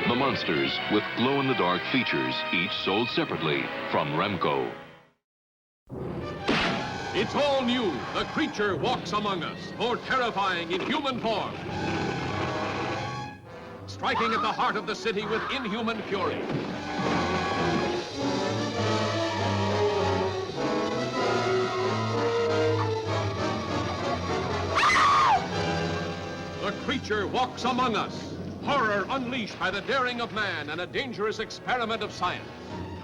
The monsters with glow-in-the-dark features, each sold separately from Remco. It's all new. The creature walks among us, more terrifying in human form. Striking at the heart of the city with inhuman fury. The creature walks among us. Horror unleashed by the daring of man and a dangerous experiment of science.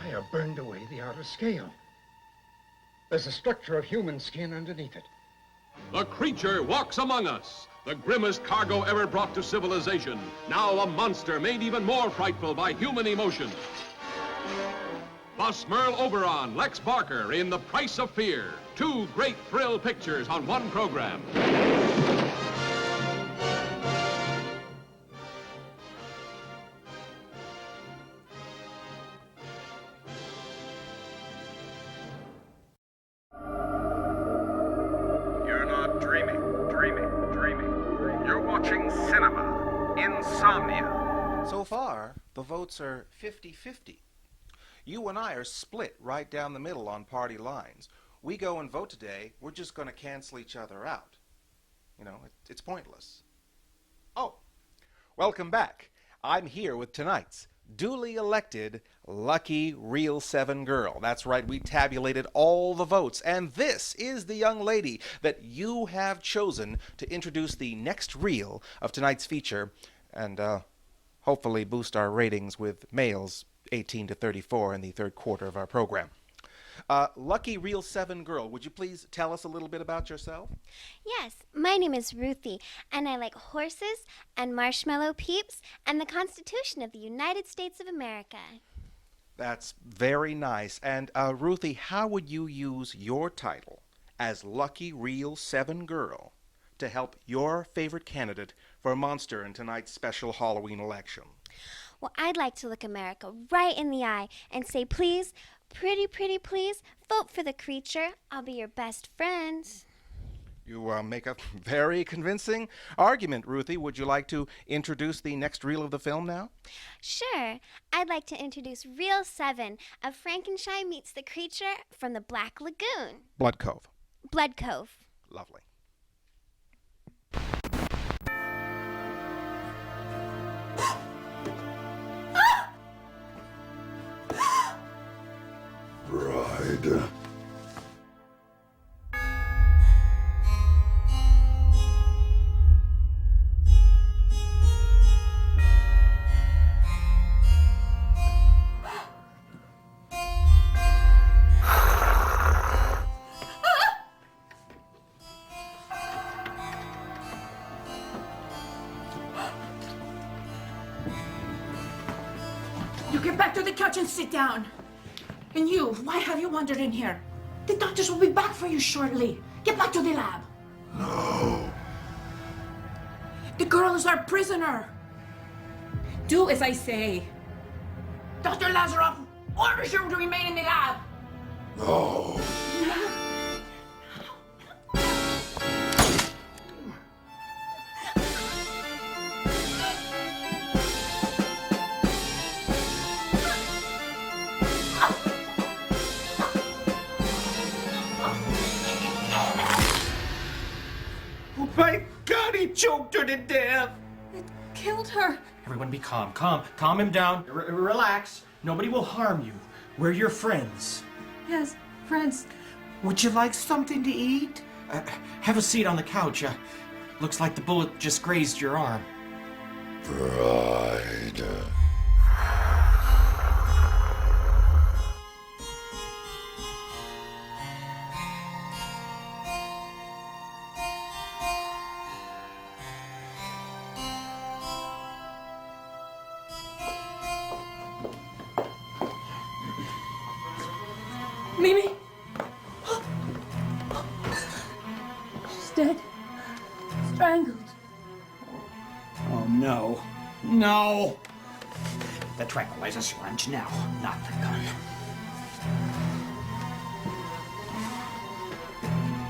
I have burned away the outer scale. There's a structure of human skin underneath it. The creature walks among us. The grimmest cargo ever brought to civilization. Now a monster made even more frightful by human emotion. Bus Merle Oberon, Lex Barker in The Price of Fear. 2 great thrill pictures on one program. Cinema Insomnia. So far, the votes are 50-50. You and I are split right down the middle on party lines. We go and vote today, we're just going to cancel each other out. It's pointless. Oh, welcome back. I'm here with tonight's duly elected lucky Reel 7 girl. That's right, we tabulated all the votes, and this is the young lady that you have chosen to introduce the next reel of tonight's feature, and hopefully boost our ratings with males 18 to 34 in the third quarter of our program. Lucky Real 7 girl, would you please tell us a little bit about yourself? Yes, my name is Ruthie, and I like horses and marshmallow peeps and the Constitution of the United States of America. That's very nice. And Ruthie, how would you use your title as Lucky Real 7 girl to help your favorite candidate for a monster in tonight's special Halloween election? Well, I'd like to look America right in the eye and say, please, pretty please, vote for the creature. I'll be your best friend. You make a very convincing argument, Ruthie. Would you like to introduce the next reel of the film now? Sure. I'd like to introduce Reel 7 of Frankenstein meets the creature from the Black Lagoon. Blood Cove. Blood Cove. Lovely. Bride. You get back to the couch and sit down. And you, why have you wandered in here? The doctors will be back for you shortly. Get back to the lab. No. The girl is our prisoner. Do as I say. Dr. Lazaroff orders you to remain in the lab. No. Oh my God, he choked her to death. Killed her. Everyone be calm. Calm him down. Relax. Nobody will harm you. We're your friends. Yes, friends. Would you like something to eat? Have a seat on the couch. Looks like the bullet just grazed your arm. Bride. Mimi. She's dead. Strangled. Oh, no. No! The tranquilizer syringe now, not the gun.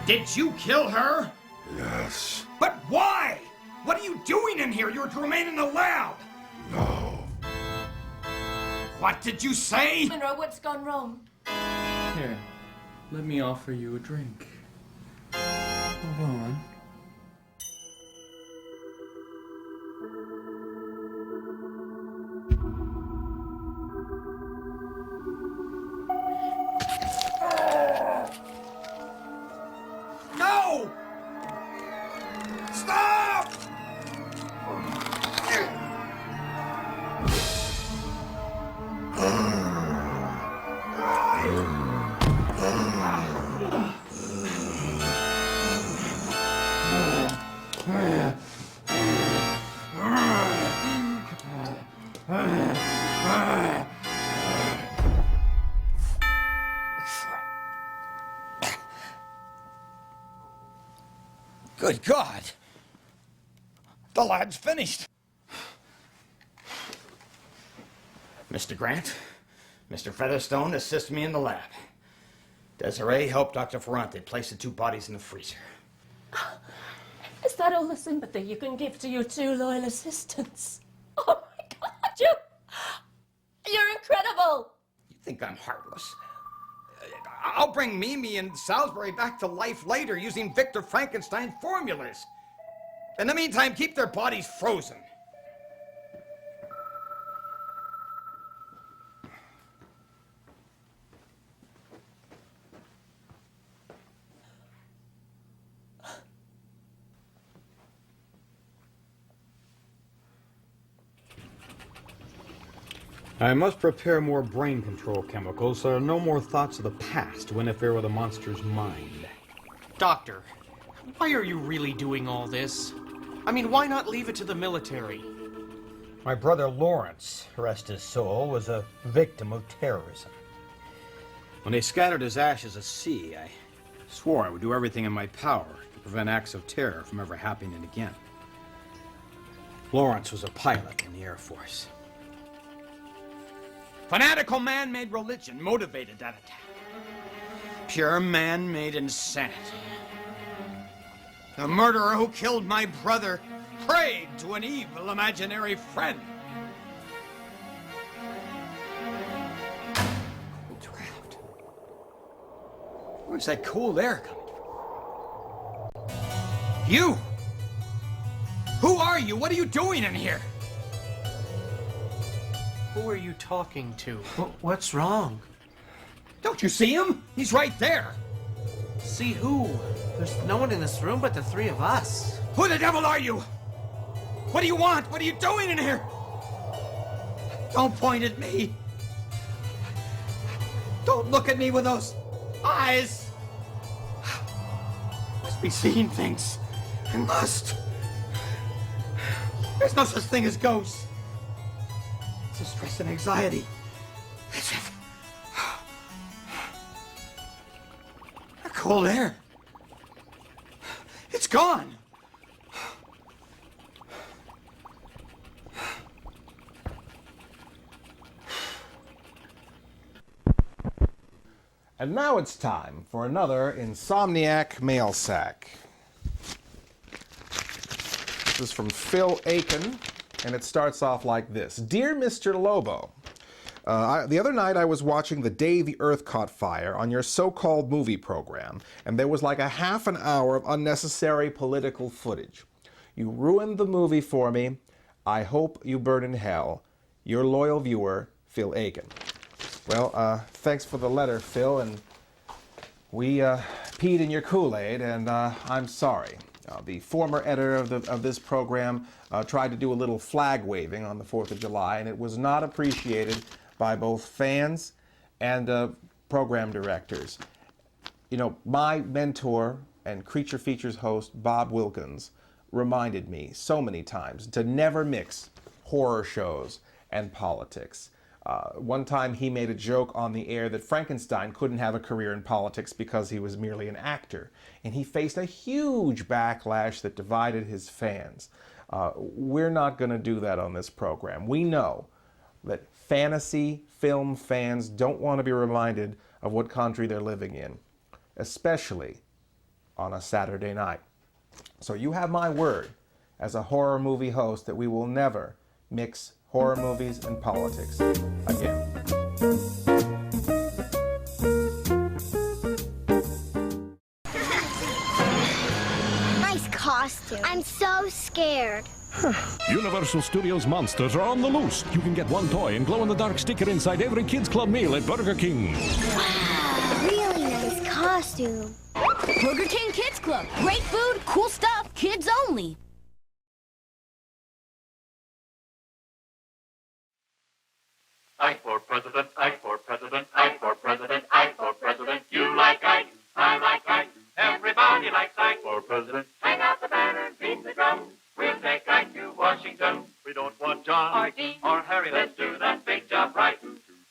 Did you kill her? Yes. But why? What are you doing in here? You're to remain in the lab. No. What did you say? Monroe, what's gone wrong? Here, let me offer you a drink. Hold on. No! Stop! Good God! The lab's finished. Mr. Grant, Mr. Featherstone, assist me in the lab. Desiree, help Dr. Ferrante place the two bodies in the freezer. Is that all the sympathy you can give to your two loyal assistants? Oh my God, you're incredible! You think I'm heartless? I'll bring Mimi and Salisbury back to life later using Victor Frankenstein formulas. In the meantime, keep their bodies frozen. I must prepare more brain control chemicals so there are no more thoughts of the past to interfere with a monster's mind. Doctor, why are you really doing all this? I mean, why not leave it to the military? My brother Lawrence, rest his soul, was a victim of terrorism. When they scattered his ashes at sea, I swore I would do everything in my power to prevent acts of terror from ever happening again. Lawrence was a pilot in the Air Force. Fanatical man-made religion motivated that attack. Pure man-made insanity. The murderer who killed my brother prayed to an evil imaginary friend. Trapped. Where's that cold air coming from? You! Who are you? What are you doing in here? Who are you talking to? What's wrong? Don't you see him? He's right there. See who? There's no one in this room but the three of us. Who the devil are you? What do you want? What are you doing in here? Don't point at me. Don't look at me with those eyes. Must be seeing things. I must. There's no such thing as ghosts. It's just stress and anxiety. That's it. The cold air. It's gone. And now it's time for another Insomniac mail sack. This is from Phil Aiken, and it starts off like this. Dear Mr. Lobo, the other night I was watching The Day the Earth Caught Fire on your so-called movie program, and there was like a half an hour of unnecessary political footage. You ruined the movie for me. I hope you burn in hell. Your loyal viewer, Phil Aiken. Well, thanks for the letter, Phil, and we peed in your Kool-Aid, and I'm sorry. The former editor of this program tried to do a little flag waving on the 4th of July, and it was not appreciated by both fans and program directors. You know, my mentor and Creature Features host, Bob Wilkins, reminded me so many times to never mix horror shows and politics. One time he made a joke on the air that Frankenstein couldn't have a career in politics because he was merely an actor. And he faced a huge backlash that divided his fans. We're not going to do that on this program. We know that fantasy film fans don't want to be reminded of what country they're living in, especially on a Saturday night. So you have my word as a horror movie host that we will never mix horror movies and politics again. Nice costume. I'm so scared. Universal Studios monsters are on the loose. You can get one toy and glow-in-the-dark sticker inside every Kids Club meal at Burger King. Wow, really nice costume. Burger King Kids Club. Great food, cool stuff, kids only. I for president, I for president, I for president, I for president. You like Ike, I like Ike. Everybody likes Ike for president. Hang out the banner, beat the drum. We'll take Ike to Washington. We don't want John or Dean or Harry. Let's do that big job right.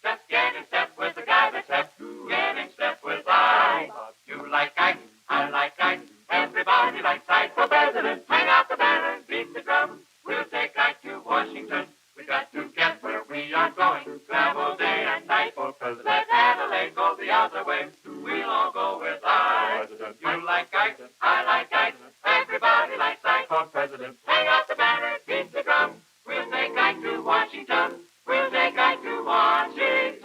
Just get in step with the guy that's hep. Get in step with Ike. You like Ike, I like Ike. Everybody likes Ike for president. Hang out the banner, beat the drum. We'll take Ike to Washington. We got to get where we are going. Travel day and night for president. Let Adelaide go the other way. We'll all go with Ike. You like Ike, I like Ike. Everybody likes Ike for president. Hang out the banner, beat the drum. We'll take Ike to Washington. We'll take Ike to Washington.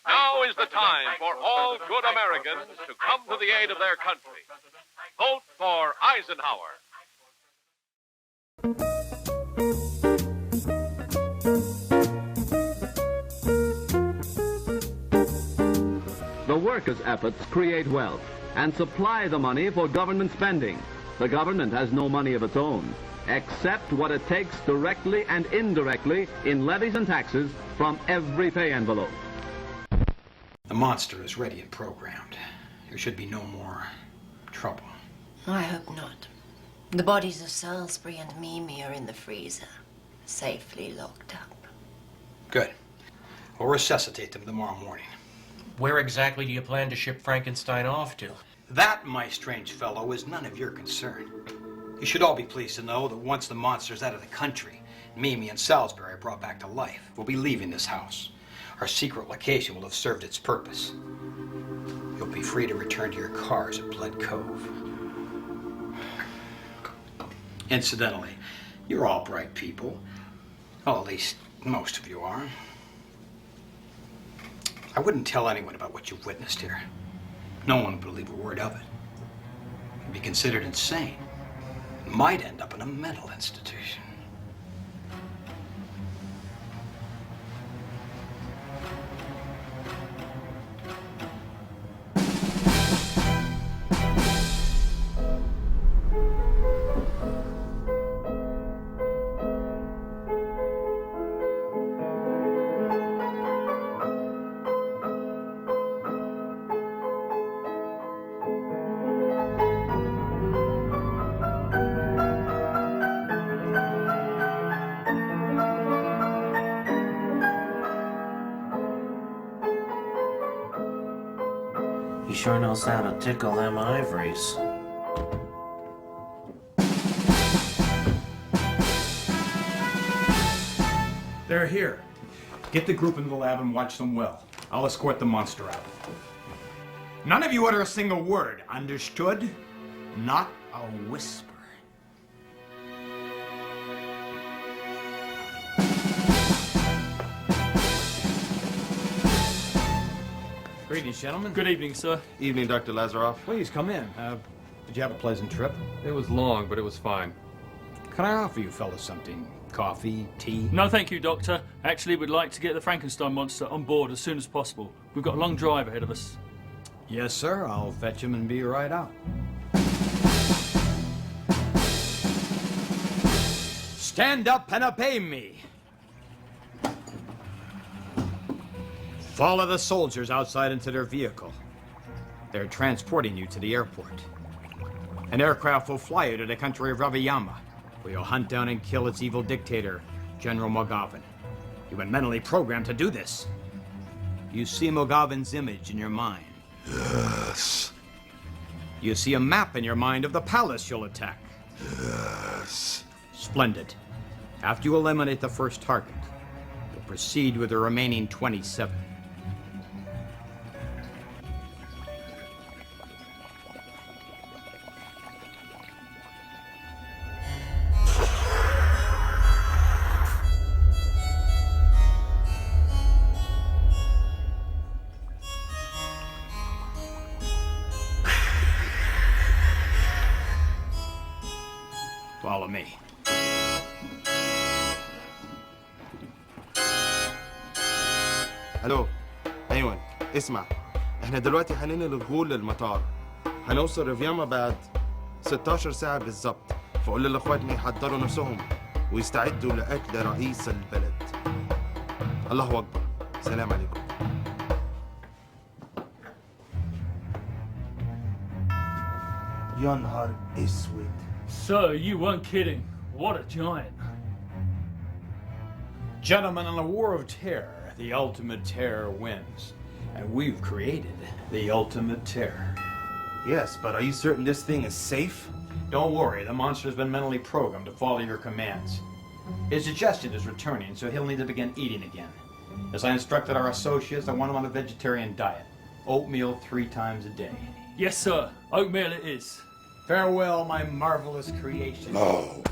Now is the time for all good Americans to come to the aid of their country. Vote for Eisenhower. The workers' efforts create wealth and supply the money for government spending. The government has no money of its own. accept what it takes directly and indirectly in levies and taxes from every pay envelope. The monster is ready and programmed. There should be no more trouble. I hope not. The bodies of Salisbury and Mimi are in the freezer, safely locked up. Good. We'll resuscitate them tomorrow morning. Where exactly do you plan to ship Frankenstein off to? That, my strange fellow, is none of your concern. You should all be pleased to know that once the monster's out of the country, Mimi and Salisbury are brought back to life, we'll be leaving this house. Our secret location will have served its purpose. You'll be free to return to your cars at Blood Cove. Incidentally, you're all bright people. Well, at least most of you are. I wouldn't tell anyone about what you've witnessed here. No one would believe a word of it. You'd be considered insane. Might end up in a mental institution. He sure knows how to tickle them ivories. They're here. Get the group into the lab and watch them well. I'll escort the monster out. None of you utter a single word, understood? Not a whisper. Greetings, gentlemen. Good evening, sir. Evening, Dr. Lazaroff. Please come in. Did you have a pleasant trip? It was long, but it was fine. Can I offer you fellas something? Coffee, tea? No, thank you, Doctor. Actually, we'd like to get the Frankenstein monster on board as soon as possible. We've got a long drive ahead of us. Yes, sir. I'll fetch him and be right out. Stand up and obey me. Follow the soldiers outside into their vehicle. They're transporting you to the airport. An aircraft will fly you to the country of Raviyama, where you'll hunt down and kill its evil dictator, General Mogavin. You've been mentally programmed to do this. You see Mogavin's image in your mind. Yes. You see a map in your mind of the palace you'll attack. Yes. Splendid. After you eliminate the first target, you'll proceed with the remaining 27. Follow me. الو ايوه اسمع، احنا دلوقتي هننقل الغول للمطار. هنوصل ريفياما بعد 16 ساعة بالظبط، فقول للاخواتنا يحضروا نفسهم ويستعدوا لقتل رئيس البلد. الله اكبر. سلام عليكم. يا نهار اسود. Sir, you weren't kidding. What a giant. Gentlemen, in a war of terror, the ultimate terror wins. And we've created the ultimate terror. Yes, but are you certain this thing is safe? Don't worry, the monster's been mentally programmed to follow your commands. His digestion is returning, so he'll need to begin eating again. As I instructed our associates, I want him on a vegetarian diet. Oatmeal 3 times a day. Yes, sir. Oatmeal it is. Farewell, my marvelous creation. No.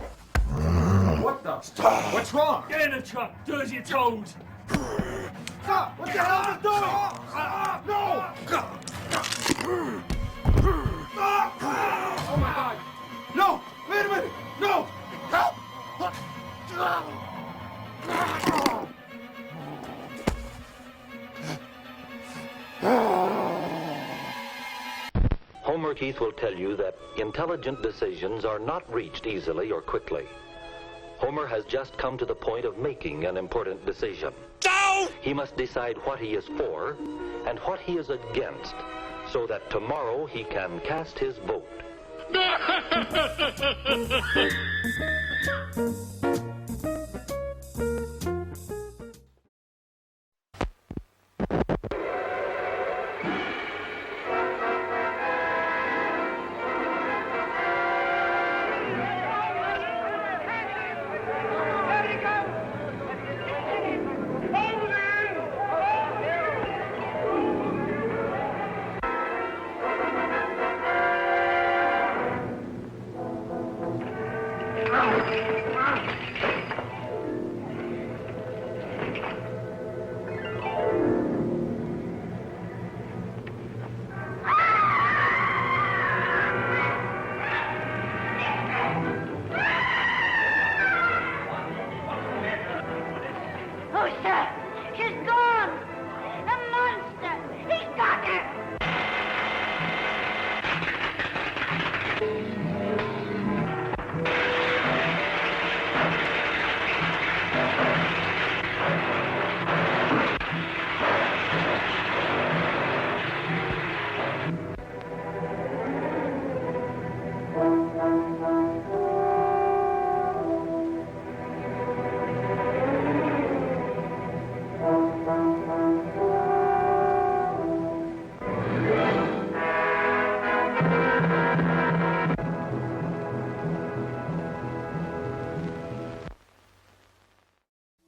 What the? Stop. What's wrong? Get in the truck. Do as you're told. Stop! What the hell are you doing? No! Oh my God! No! Wait a minute! No! Help! Home Homer Keith will tell you that intelligent decisions are not reached easily or quickly. Homer has just come to the point of making an important decision. No! He must decide what he is for and what he is against, so that tomorrow he can cast his vote.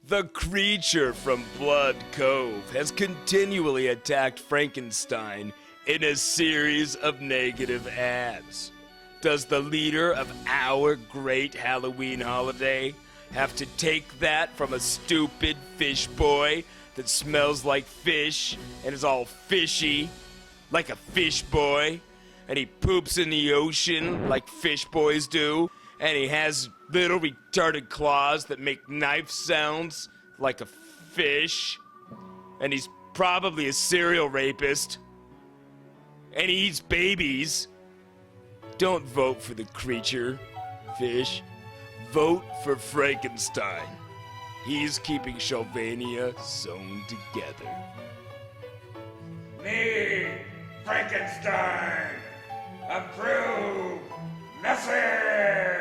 The Creature from Blood Cove has continually attacked Frankenstein in a series of negative ads. Does the leader of our great Halloween holiday have to take that from a stupid fish boy that smells like fish and is all fishy, like a fish boy, and he poops in the ocean like fish boys do, and he has little retarded claws that make knife sounds like a fish, and he's probably a serial rapist, and he eats babies? Don't vote for the creature, fish. Vote for Frankenstein. He's keeping Sylvania sewn together. Me, Frankenstein, approve message.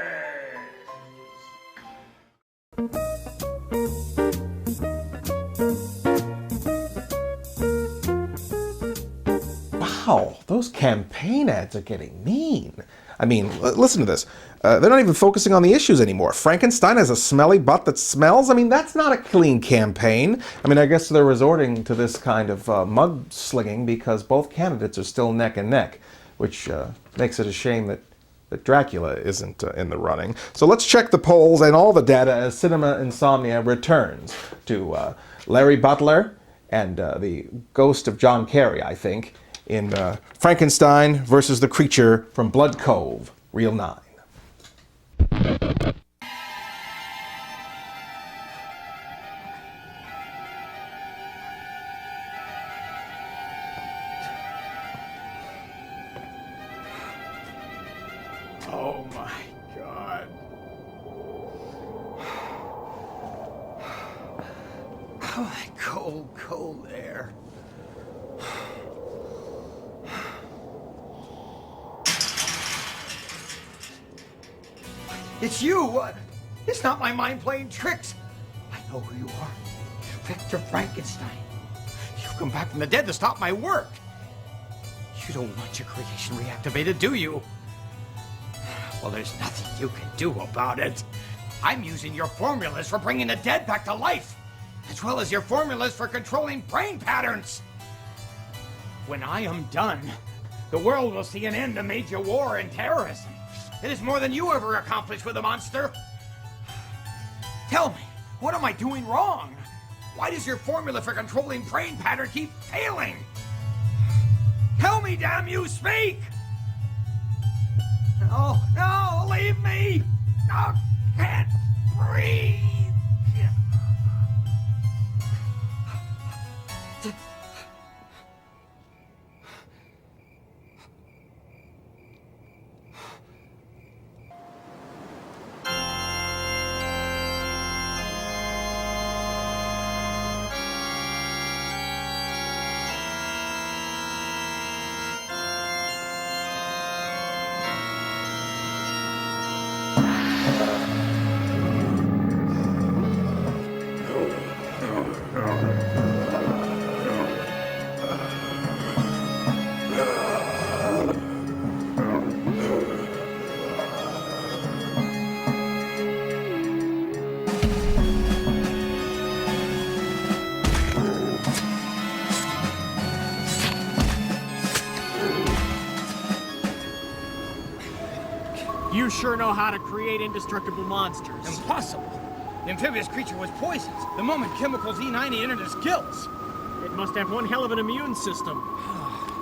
Wow, those campaign ads are getting mean. I mean, listen to this. They're not even focusing on the issues anymore. Frankenstein has a smelly butt that smells? I mean, that's not a clean campaign. I mean, I guess they're resorting to this kind of mudslinging because both candidates are still neck and neck, which makes it a shame that Dracula isn't in the running. So let's check the polls and all the data as Cinema Insomnia returns to Larry Butler and the ghost of John Kerry, I think, in Frankenstein versus the Creature from Blood Cove, Reel 9. Oh my God. Oh, that cold, cold air. It's you! It's not my mind playing tricks. I know who you are. Victor Frankenstein. You've come back from the dead to stop my work. You don't want your creation reactivated, do you? Well, there's nothing you can do about it. I'm using your formulas for bringing the dead back to life, as well as your formulas for controlling brain patterns. When I am done, the world will see an end to major war and terrorism. It is more than you ever accomplished with a monster. Tell me, what am I doing wrong? Why does your formula for controlling brain pattern keep failing? Tell me, damn you, speak! No, no, leave me! I can't breathe! You sure know how to create indestructible monsters. Impossible. The amphibious creature was poisoned the moment chemicals E90 entered his gills. It must have one hell of an immune system.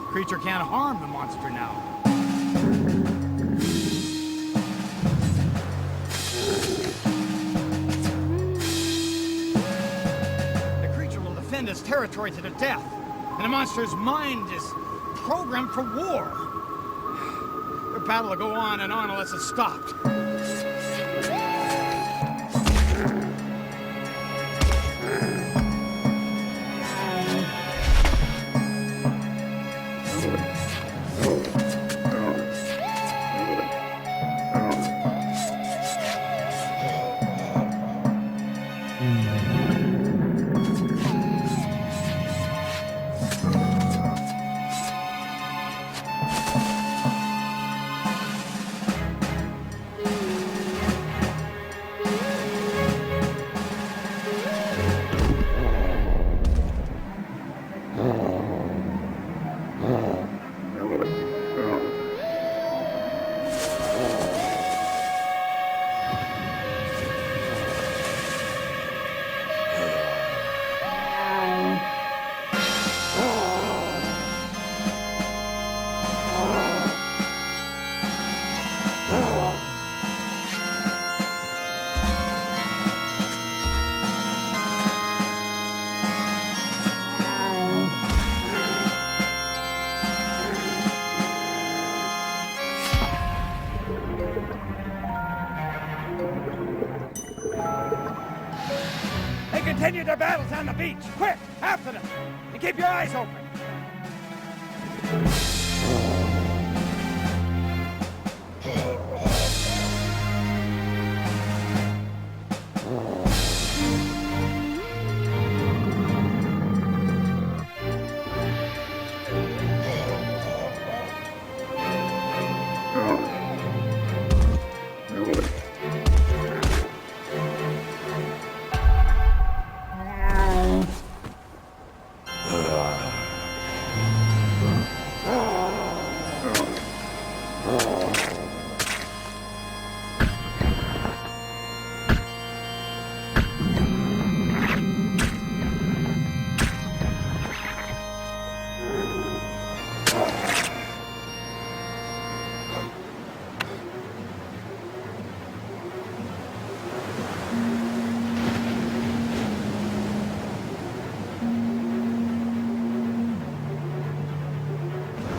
Creature can't harm the monster now. The creature will defend its territory to the death, and the monster's mind is programmed for war. The battle will go on and on unless it's stopped. Continue their battles on the beach. Quick, after them. And keep your eyes open.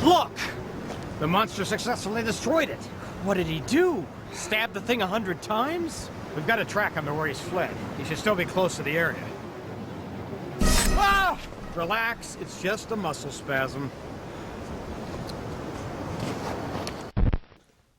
Look! The monster successfully destroyed it. What did he do? Stab the thing 100 times? We've got to track him to where he's fled. He should still be close to the area. Ah! Relax, it's just a muscle spasm.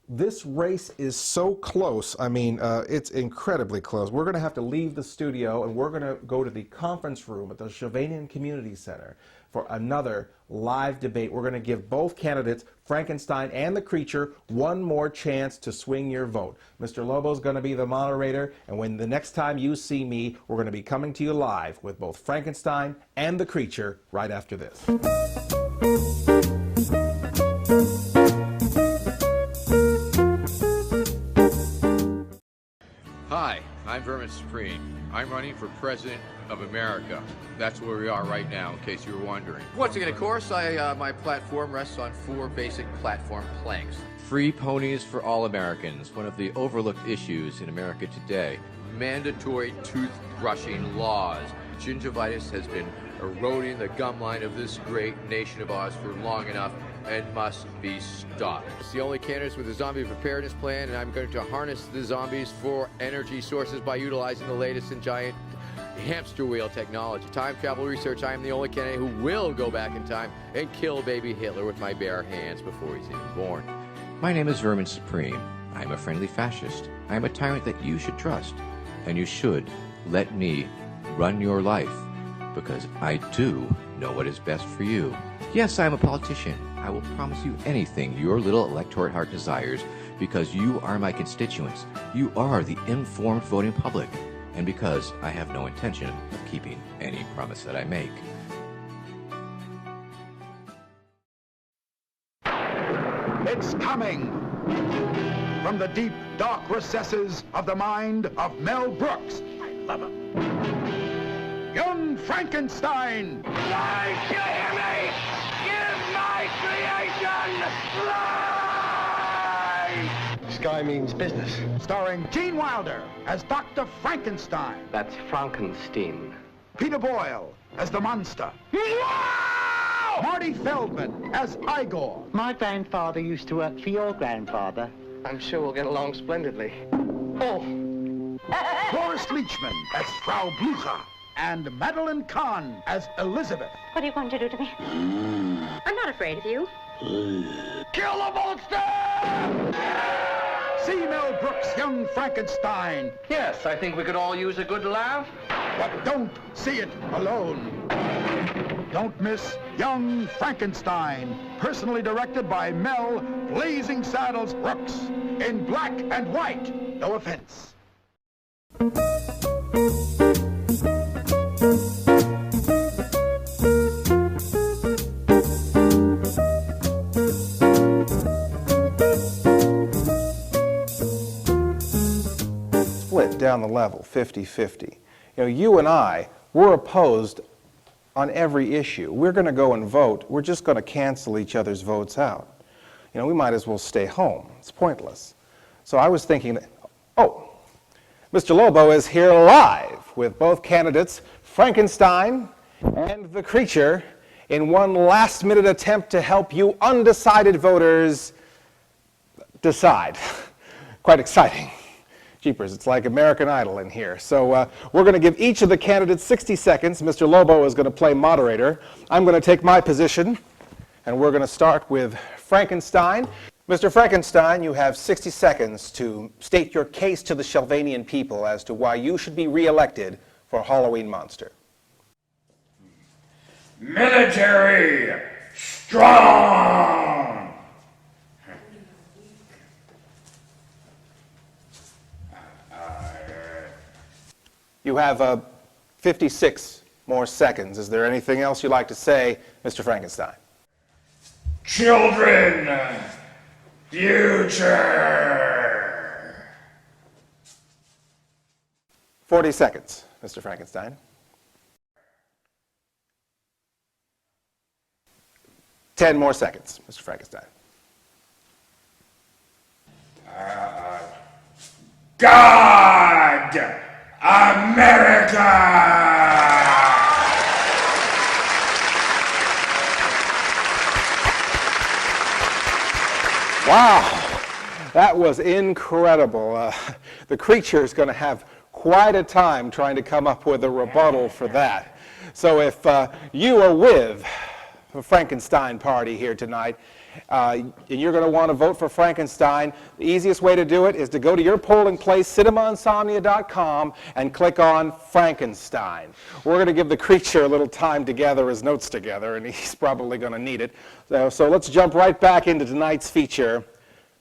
This race is so close. I mean, it's incredibly close. We're going to have to leave the studio and we're going to go to the conference room at the Shavanian Community Center for another live debate. We're going to give both candidates, Frankenstein and the Creature, one more chance to swing your vote. Mr. Lobo's going to be the moderator, and when the next time you see me, we're going to be coming to you live with both Frankenstein and the Creature right after this. Hi, I'm Vermin Supreme. I'm running for President of America. That's where we are right now, in case you were wondering. Once again, of course, my platform rests on 4 basic platform planks. Free ponies for all Americans, one of the overlooked issues in America today. Mandatory toothbrushing laws. Gingivitis has been eroding the gum line of this great nation of ours for long enough and must be stopped. It's the only candidate with a zombie preparedness plan, and I'm going to harness the zombies for energy sources by utilizing the latest in giant hamster wheel technology. Time travel research, I am the only candidate who will go back in time and kill baby Hitler with my bare hands before he's even born. My name is Vermin Supreme. I am a friendly fascist. I am a tyrant that you should trust, and you should let me run your life. because I do know what is best for you. Yes, I am a politician. I will promise you anything your little electorate heart desires because you are my constituents. You are the informed voting public. And because I have no intention of keeping any promise that I make. It's coming from the deep, dark recesses of the mind of Mel Brooks. I love him. Young Frankenstein. Life, you hear me? Give my creation life! Sky means business. Starring Gene Wilder as Dr. Frankenstein. That's Frankenstein. Peter Boyle as the monster. Marty Feldman as Igor. My grandfather used to work for your grandfather. I'm sure we'll get along splendidly. Oh! Cloris Leachman as Frau Blucher. And Madeline Kahn as Elizabeth. What are you going to do to me? I'm not afraid of you. Kill the monster! See Mel Brooks' Young Frankenstein. Yes, I think we could all use a good laugh. But don't see it alone. Don't miss Young Frankenstein, personally directed by Mel Blazing Saddles Brooks, in black and white. No offense. Split down the level, 50-50. You know, you and I, we're opposed on every issue. We're going to go and vote. We're just going to cancel each other's votes out. You know, we might as well stay home. It's pointless. So I was thinking that, oh, Mr. Lobo is here live with both candidates, Frankenstein and the Creature, in one last-minute attempt to help you undecided voters decide. Quite exciting. Jeepers, it's like American Idol in here. So we're going to give each of the candidates 60 seconds. Mr. Lobo is going to play moderator. I'm going to take my position, and we're going to start with Frankenstein. Mr. Frankenstein, you have 60 seconds to state your case to the Shelvanian people as to why you should be reelected for Halloween Monster. Military strong! You have 56 more seconds. Is there anything else you'd like to say, Mr. Frankenstein? Children! Future! 40 seconds, Mr. Frankenstein. 10 more seconds, Mr. Frankenstein. God! America! Wow, that was incredible. The Creature is going to have quite a time trying to come up with a rebuttal for that. So if you are with the Frankenstein party here tonight, and you're going to want to vote for Frankenstein, the easiest way to do it is to go to your polling place, CinemaInsomnia.com, and click on Frankenstein. We're going to give the Creature a little time to gather his notes together, and he's probably going to need it. So let's jump right back into tonight's feature,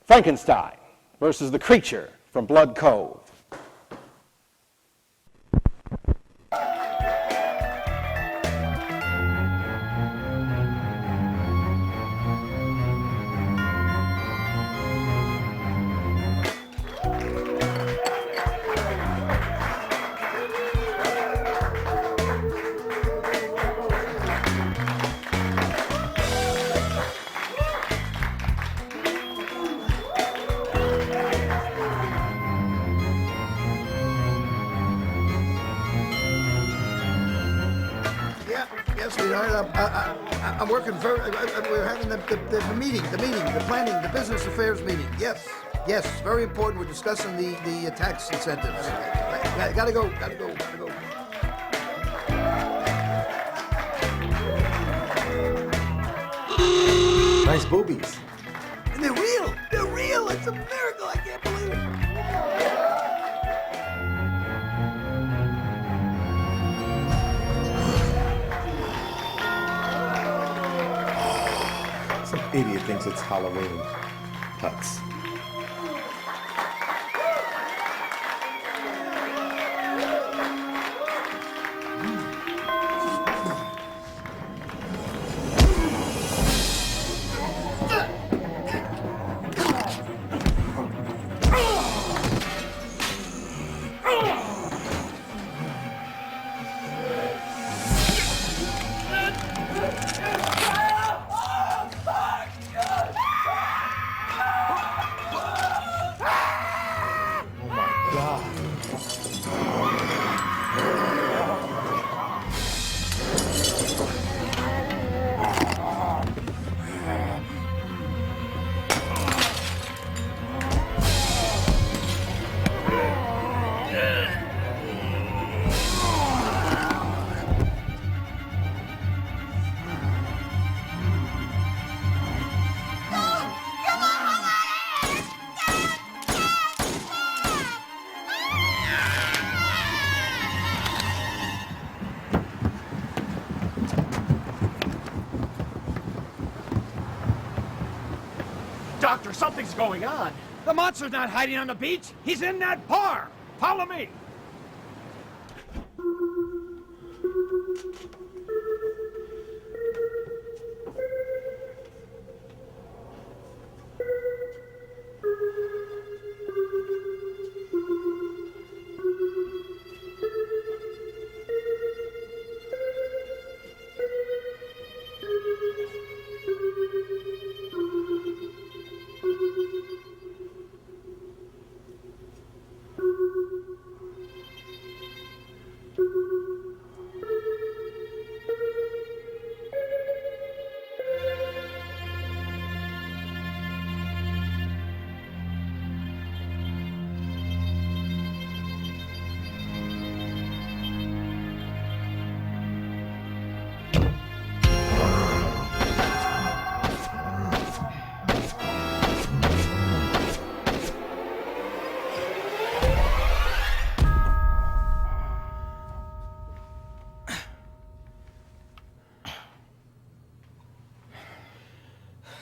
Frankenstein versus the Creature from Blood Cove. I'm working very. We're having the meeting, the planning, the business affairs meeting. Yes, very important. We're discussing the tax incentives. Gotta go. Nice boobies. And they're real. They're real. It's a miracle. I can't believe it. idiot thinks it's Halloween. Tuts. Doctor, something's going on. The monster's not hiding on the beach. He's in that bar. Follow me.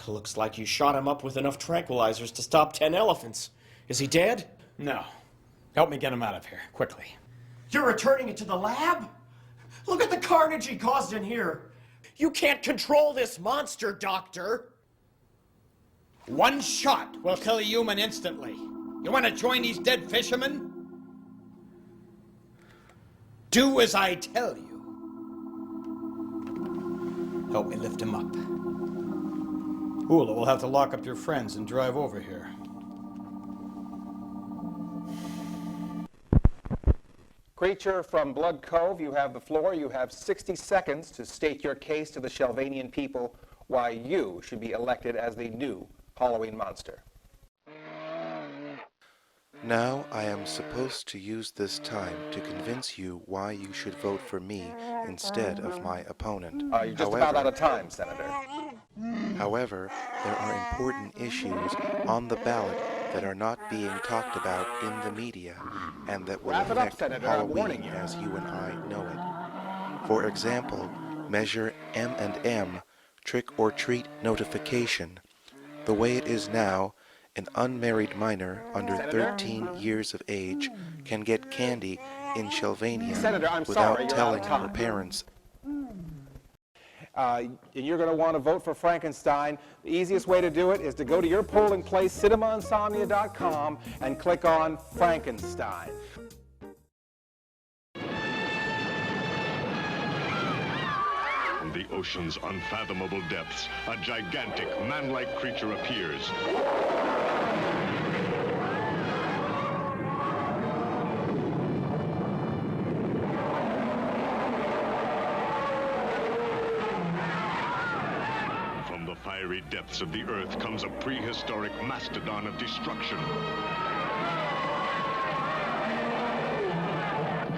Looks like you shot him up with enough tranquilizers to stop 10 elephants. Is he dead? No. Help me get him out of here, quickly. You're returning it to the lab? Look at the carnage he caused in here. You can't control this monster, Doctor. One shot will kill a human instantly. You want to join these dead fishermen? Do as I tell you. Help me lift him up. Hula will have to lock up your friends and drive over here. Creature from Blood Cove, you have the floor. You have 60 seconds to state your case to the Shelvanian people why you should be elected as the new Halloween monster. Now I am supposed to use this time to convince you why you should vote for me instead of my opponent. You're just about out of time, Senator. However, there are important issues on the ballot that are not being talked about in the media and that will affect Halloween as you and I know it. For example, Measure M&M, Trick or Treat Notification. The way it is now, an unmarried minor under 13 years of age can get candy in Shelvania without telling her parents. And you're going to want to vote for Frankenstein. The easiest way to do it is to go to your polling place, CinemaInsomnia.com, and click on Frankenstein. From the ocean's unfathomable depths, a gigantic, man-like creature appears. From the fiery depths of the earth comes a prehistoric mastodon of destruction.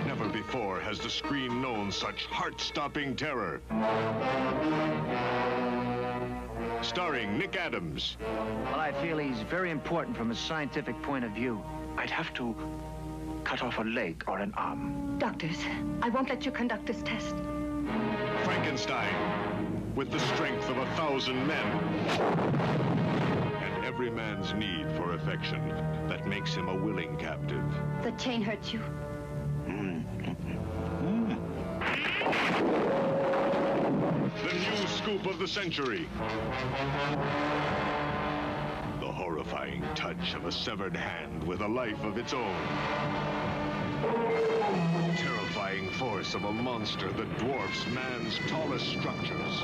Never before has the screen known such heart-stopping terror. Starring Nick Adams. Well, I feel he's very important from a scientific point of view. I'd have to cut off a leg or an arm. Doctors, I won't let you conduct this test. Frankenstein. with the strength of 1,000 men. And every man's need for affection that makes him a willing captive. The chain hurts you. The new scoop of the century. The horrifying touch of a severed hand with a life of its own. The terrifying force of a monster that dwarfs man's tallest structures.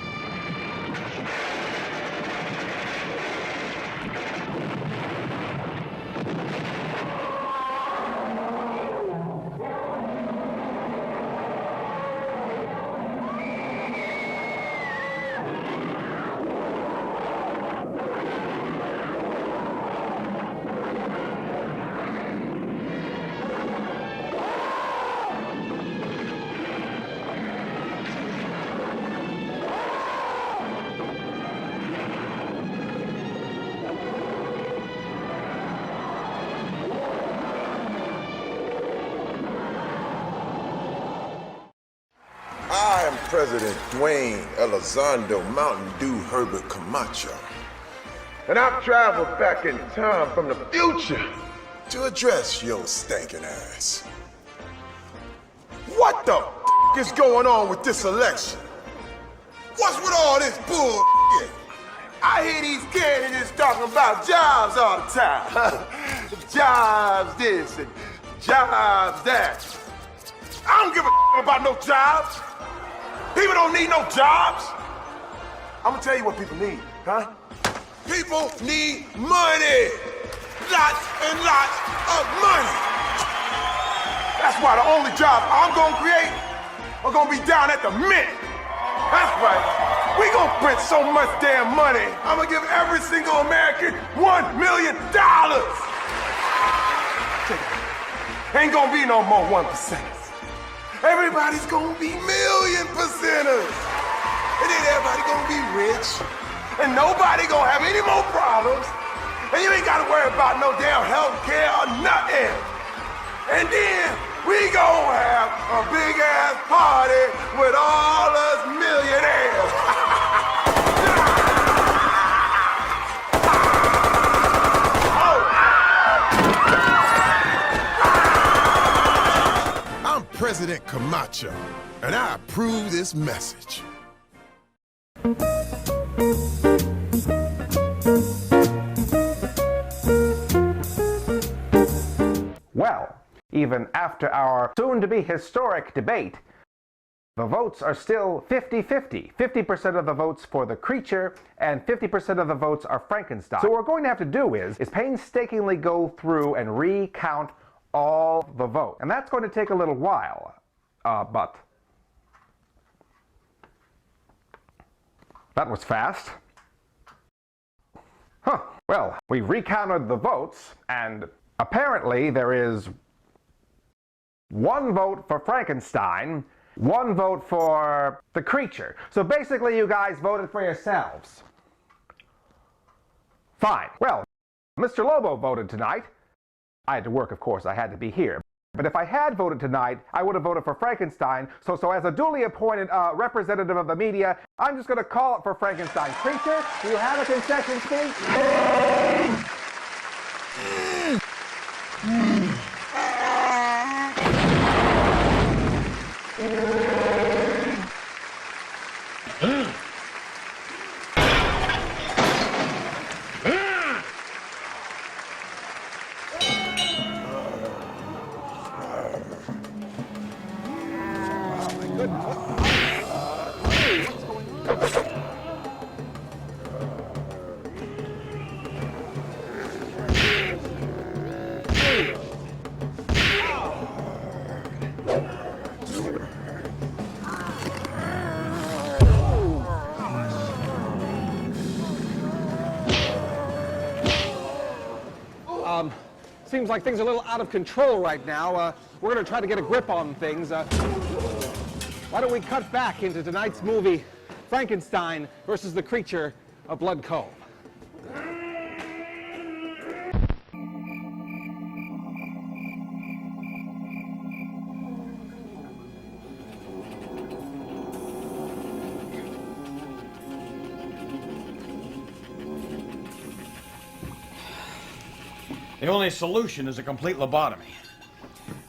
I am President Dwayne Elizondo Mountain Dew Herbert Camacho. And I've traveled back in time from the future to address your stinking ass. What the is going on with this election? What's with all this bull? I hear these candidates talking about jobs all the time. Jobs this and jobs that. I don't give a about no jobs. People don't need no jobs. I'm gonna tell you what people need, huh? People need money. Lots and lots of money. That's why the only job I'm gonna create are gonna be down at the mint. That's right. We gonna print so much damn money, I'm gonna give every single American $1 million. Ain't gonna be no more 1%. Everybody's gonna be million percenters. And then everybody gonna be rich. And nobody gonna have any more problems. And you ain't gotta worry about no damn health care or nothing. And then we gonna have a big ass party with all us millionaires. I'm President Camacho, and I approve this message. Well, even after our soon-to-be historic debate, the votes are still 50-50. 50% of the votes for the Creature and 50% of the votes are Frankenstein. So what we're going to have to do is painstakingly go through and recount all the votes. And that's going to take a little while, but that was fast. Huh. Well, we recounted the votes, and apparently there is one vote for Frankenstein, one vote for the Creature. So basically you guys voted for yourselves. Fine. Well, Mr. Lobo voted tonight. I had to work, of course. I had to be here. But if I had voted tonight, I would have voted for Frankenstein. So as a duly appointed representative of the media, I'm just going to call it for Frankenstein. Creature, do you have a concession speech? Seems like things are a little out of control right now. We're going to try to get a grip on things. Why don't we cut back into tonight's movie, Frankenstein versus the Creature of Blood Cove. The only solution is a complete lobotomy.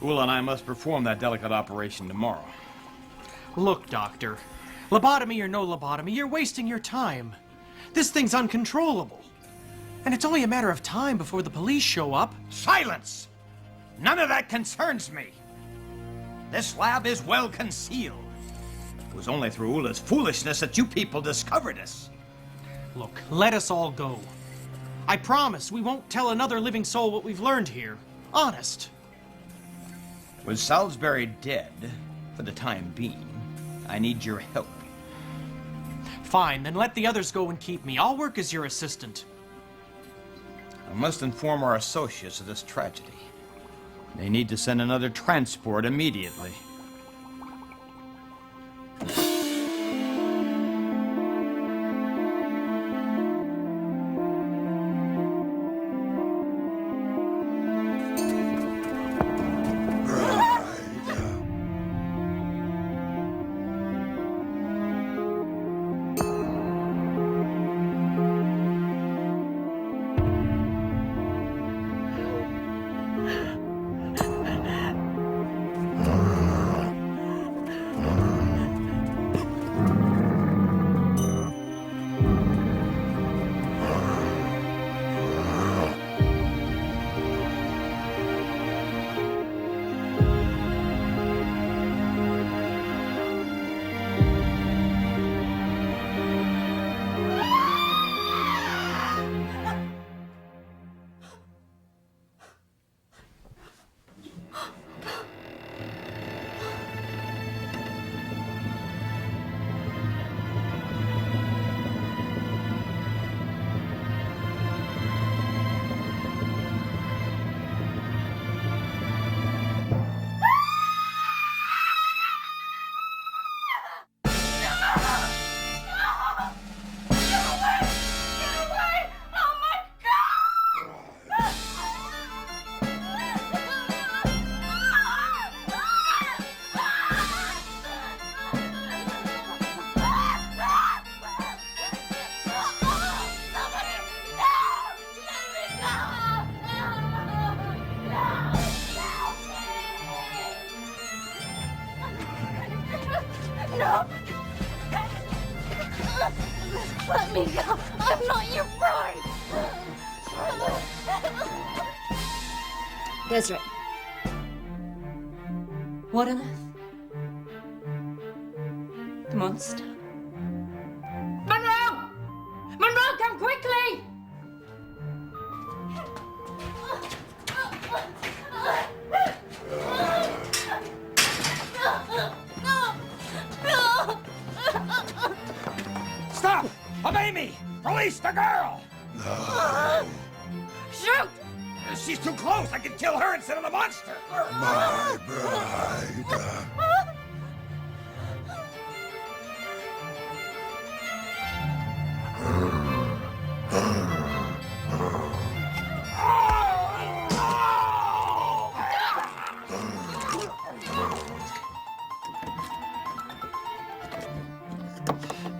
Ula and I must perform that delicate operation tomorrow. Look, Doctor. Lobotomy or no lobotomy, you're wasting your time. This thing's uncontrollable. And it's only a matter of time before the police show up. Silence! None of that concerns me. This lab is well concealed. It was only through Ula's foolishness that you people discovered us. Look, let us all go. I promise we won't tell another living soul what we've learned here. Honest. With Salisbury dead, for the time being, I need your help. Fine, then let the others go and keep me. I'll work as your assistant. I must inform our associates of this tragedy. They need to send another transport immediately. No! Let me go! I'm not your bride! Desiree. What on earth? The monster? Monroe! Monroe, come quickly! Stop! Obey me! Release the girl! Shoot! She's too close! I can kill her instead of the monster! My bride.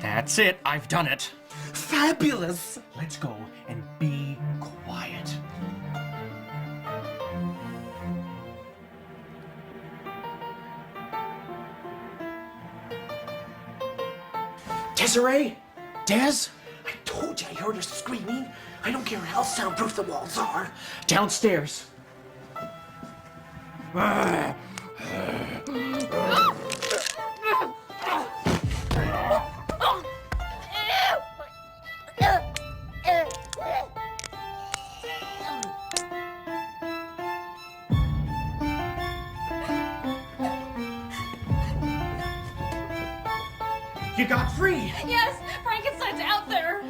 That's it. I've done it. Fabulous! Let's go and be quiet. Desiree? Des? I told you I heard her screaming. I don't care how soundproof the walls are. Downstairs. You got free! Yes, Frankenstein's out there!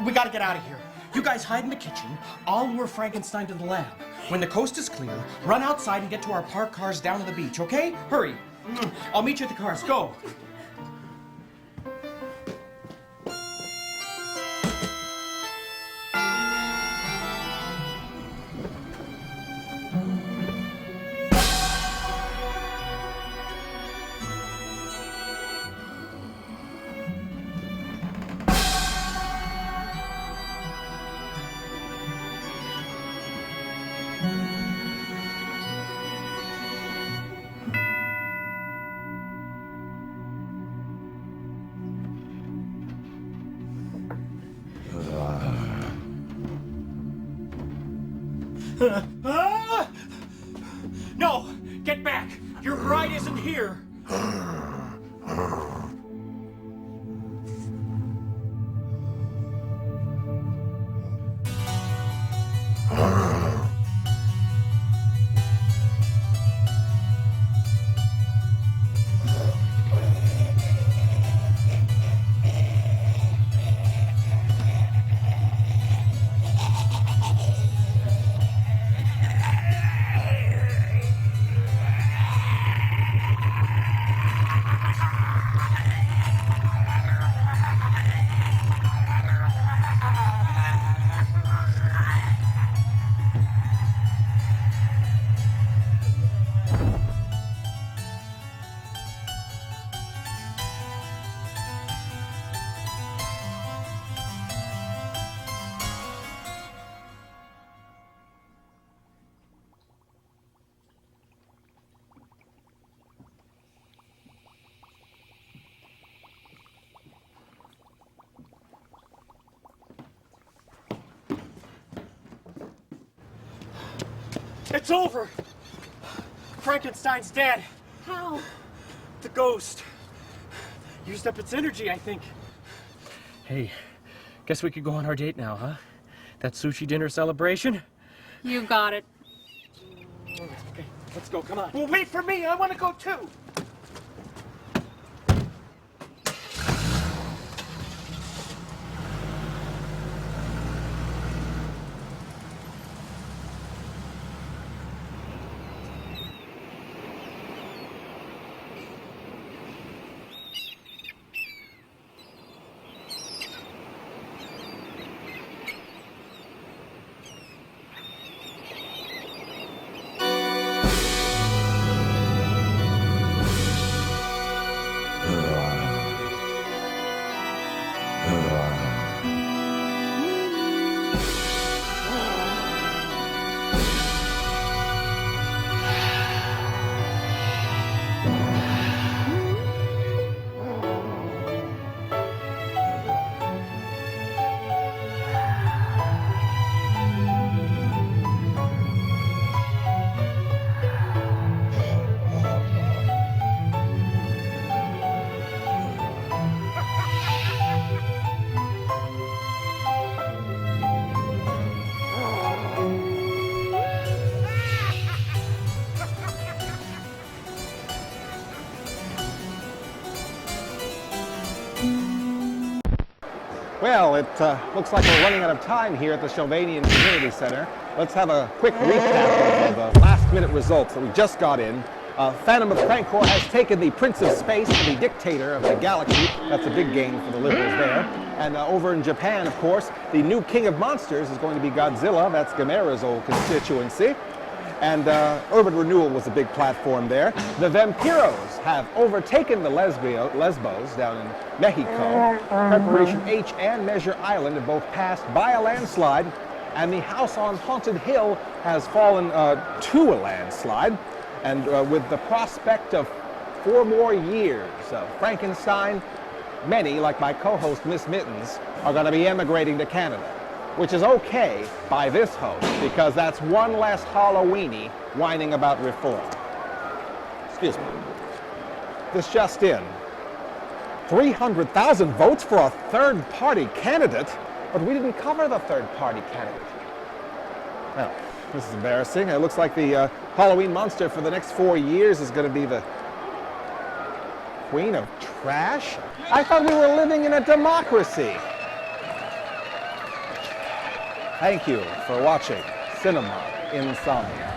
We gotta get out of here. You guys hide in the kitchen. I'll lure Frankenstein to the lab. When the coast is clear, run outside and get to our parked cars down to the beach, okay? Hurry. I'll meet you at the cars. Go. No! Get back! Your bride isn't here! It's over! Frankenstein's dead. How? The ghost. Used up its energy, I think. Hey, guess we could go on our date now, huh? That sushi dinner celebration? You got it. Okay, let's go, come on. Well, wait for me, I want to go too! Well, it looks like we're running out of time here at the Sylvanian Community Center. Let's have a quick recap of the last-minute results that we just got in. Phantom of Crankor has taken the Prince of Space, the dictator of the galaxy. That's a big gain for the liberals there. And over in Japan, of course, the new king of monsters is going to be Godzilla. That's Gamera's old constituency. And Urban Renewal was a big platform there. The Vampiros have overtaken the Lesbos down in Mexico. Preparation H and Measure Island have both passed by a landslide. And the House on Haunted Hill has fallen to a landslide. And with the prospect of 4 more years of Frankenstein, many, like my co-host Miss Mittens, are going to be emigrating to Canada. Which is okay by this host, because that's one less Halloweeny whining about reform. Excuse me. This just in. 300,000 votes for a third-party candidate, but we didn't cover the third-party candidate. Well, this is embarrassing. It looks like the Halloween monster for the next 4 years is going to be the Queen of Trash? I thought we were living in a democracy. Thank you for watching Cinema Insomnia.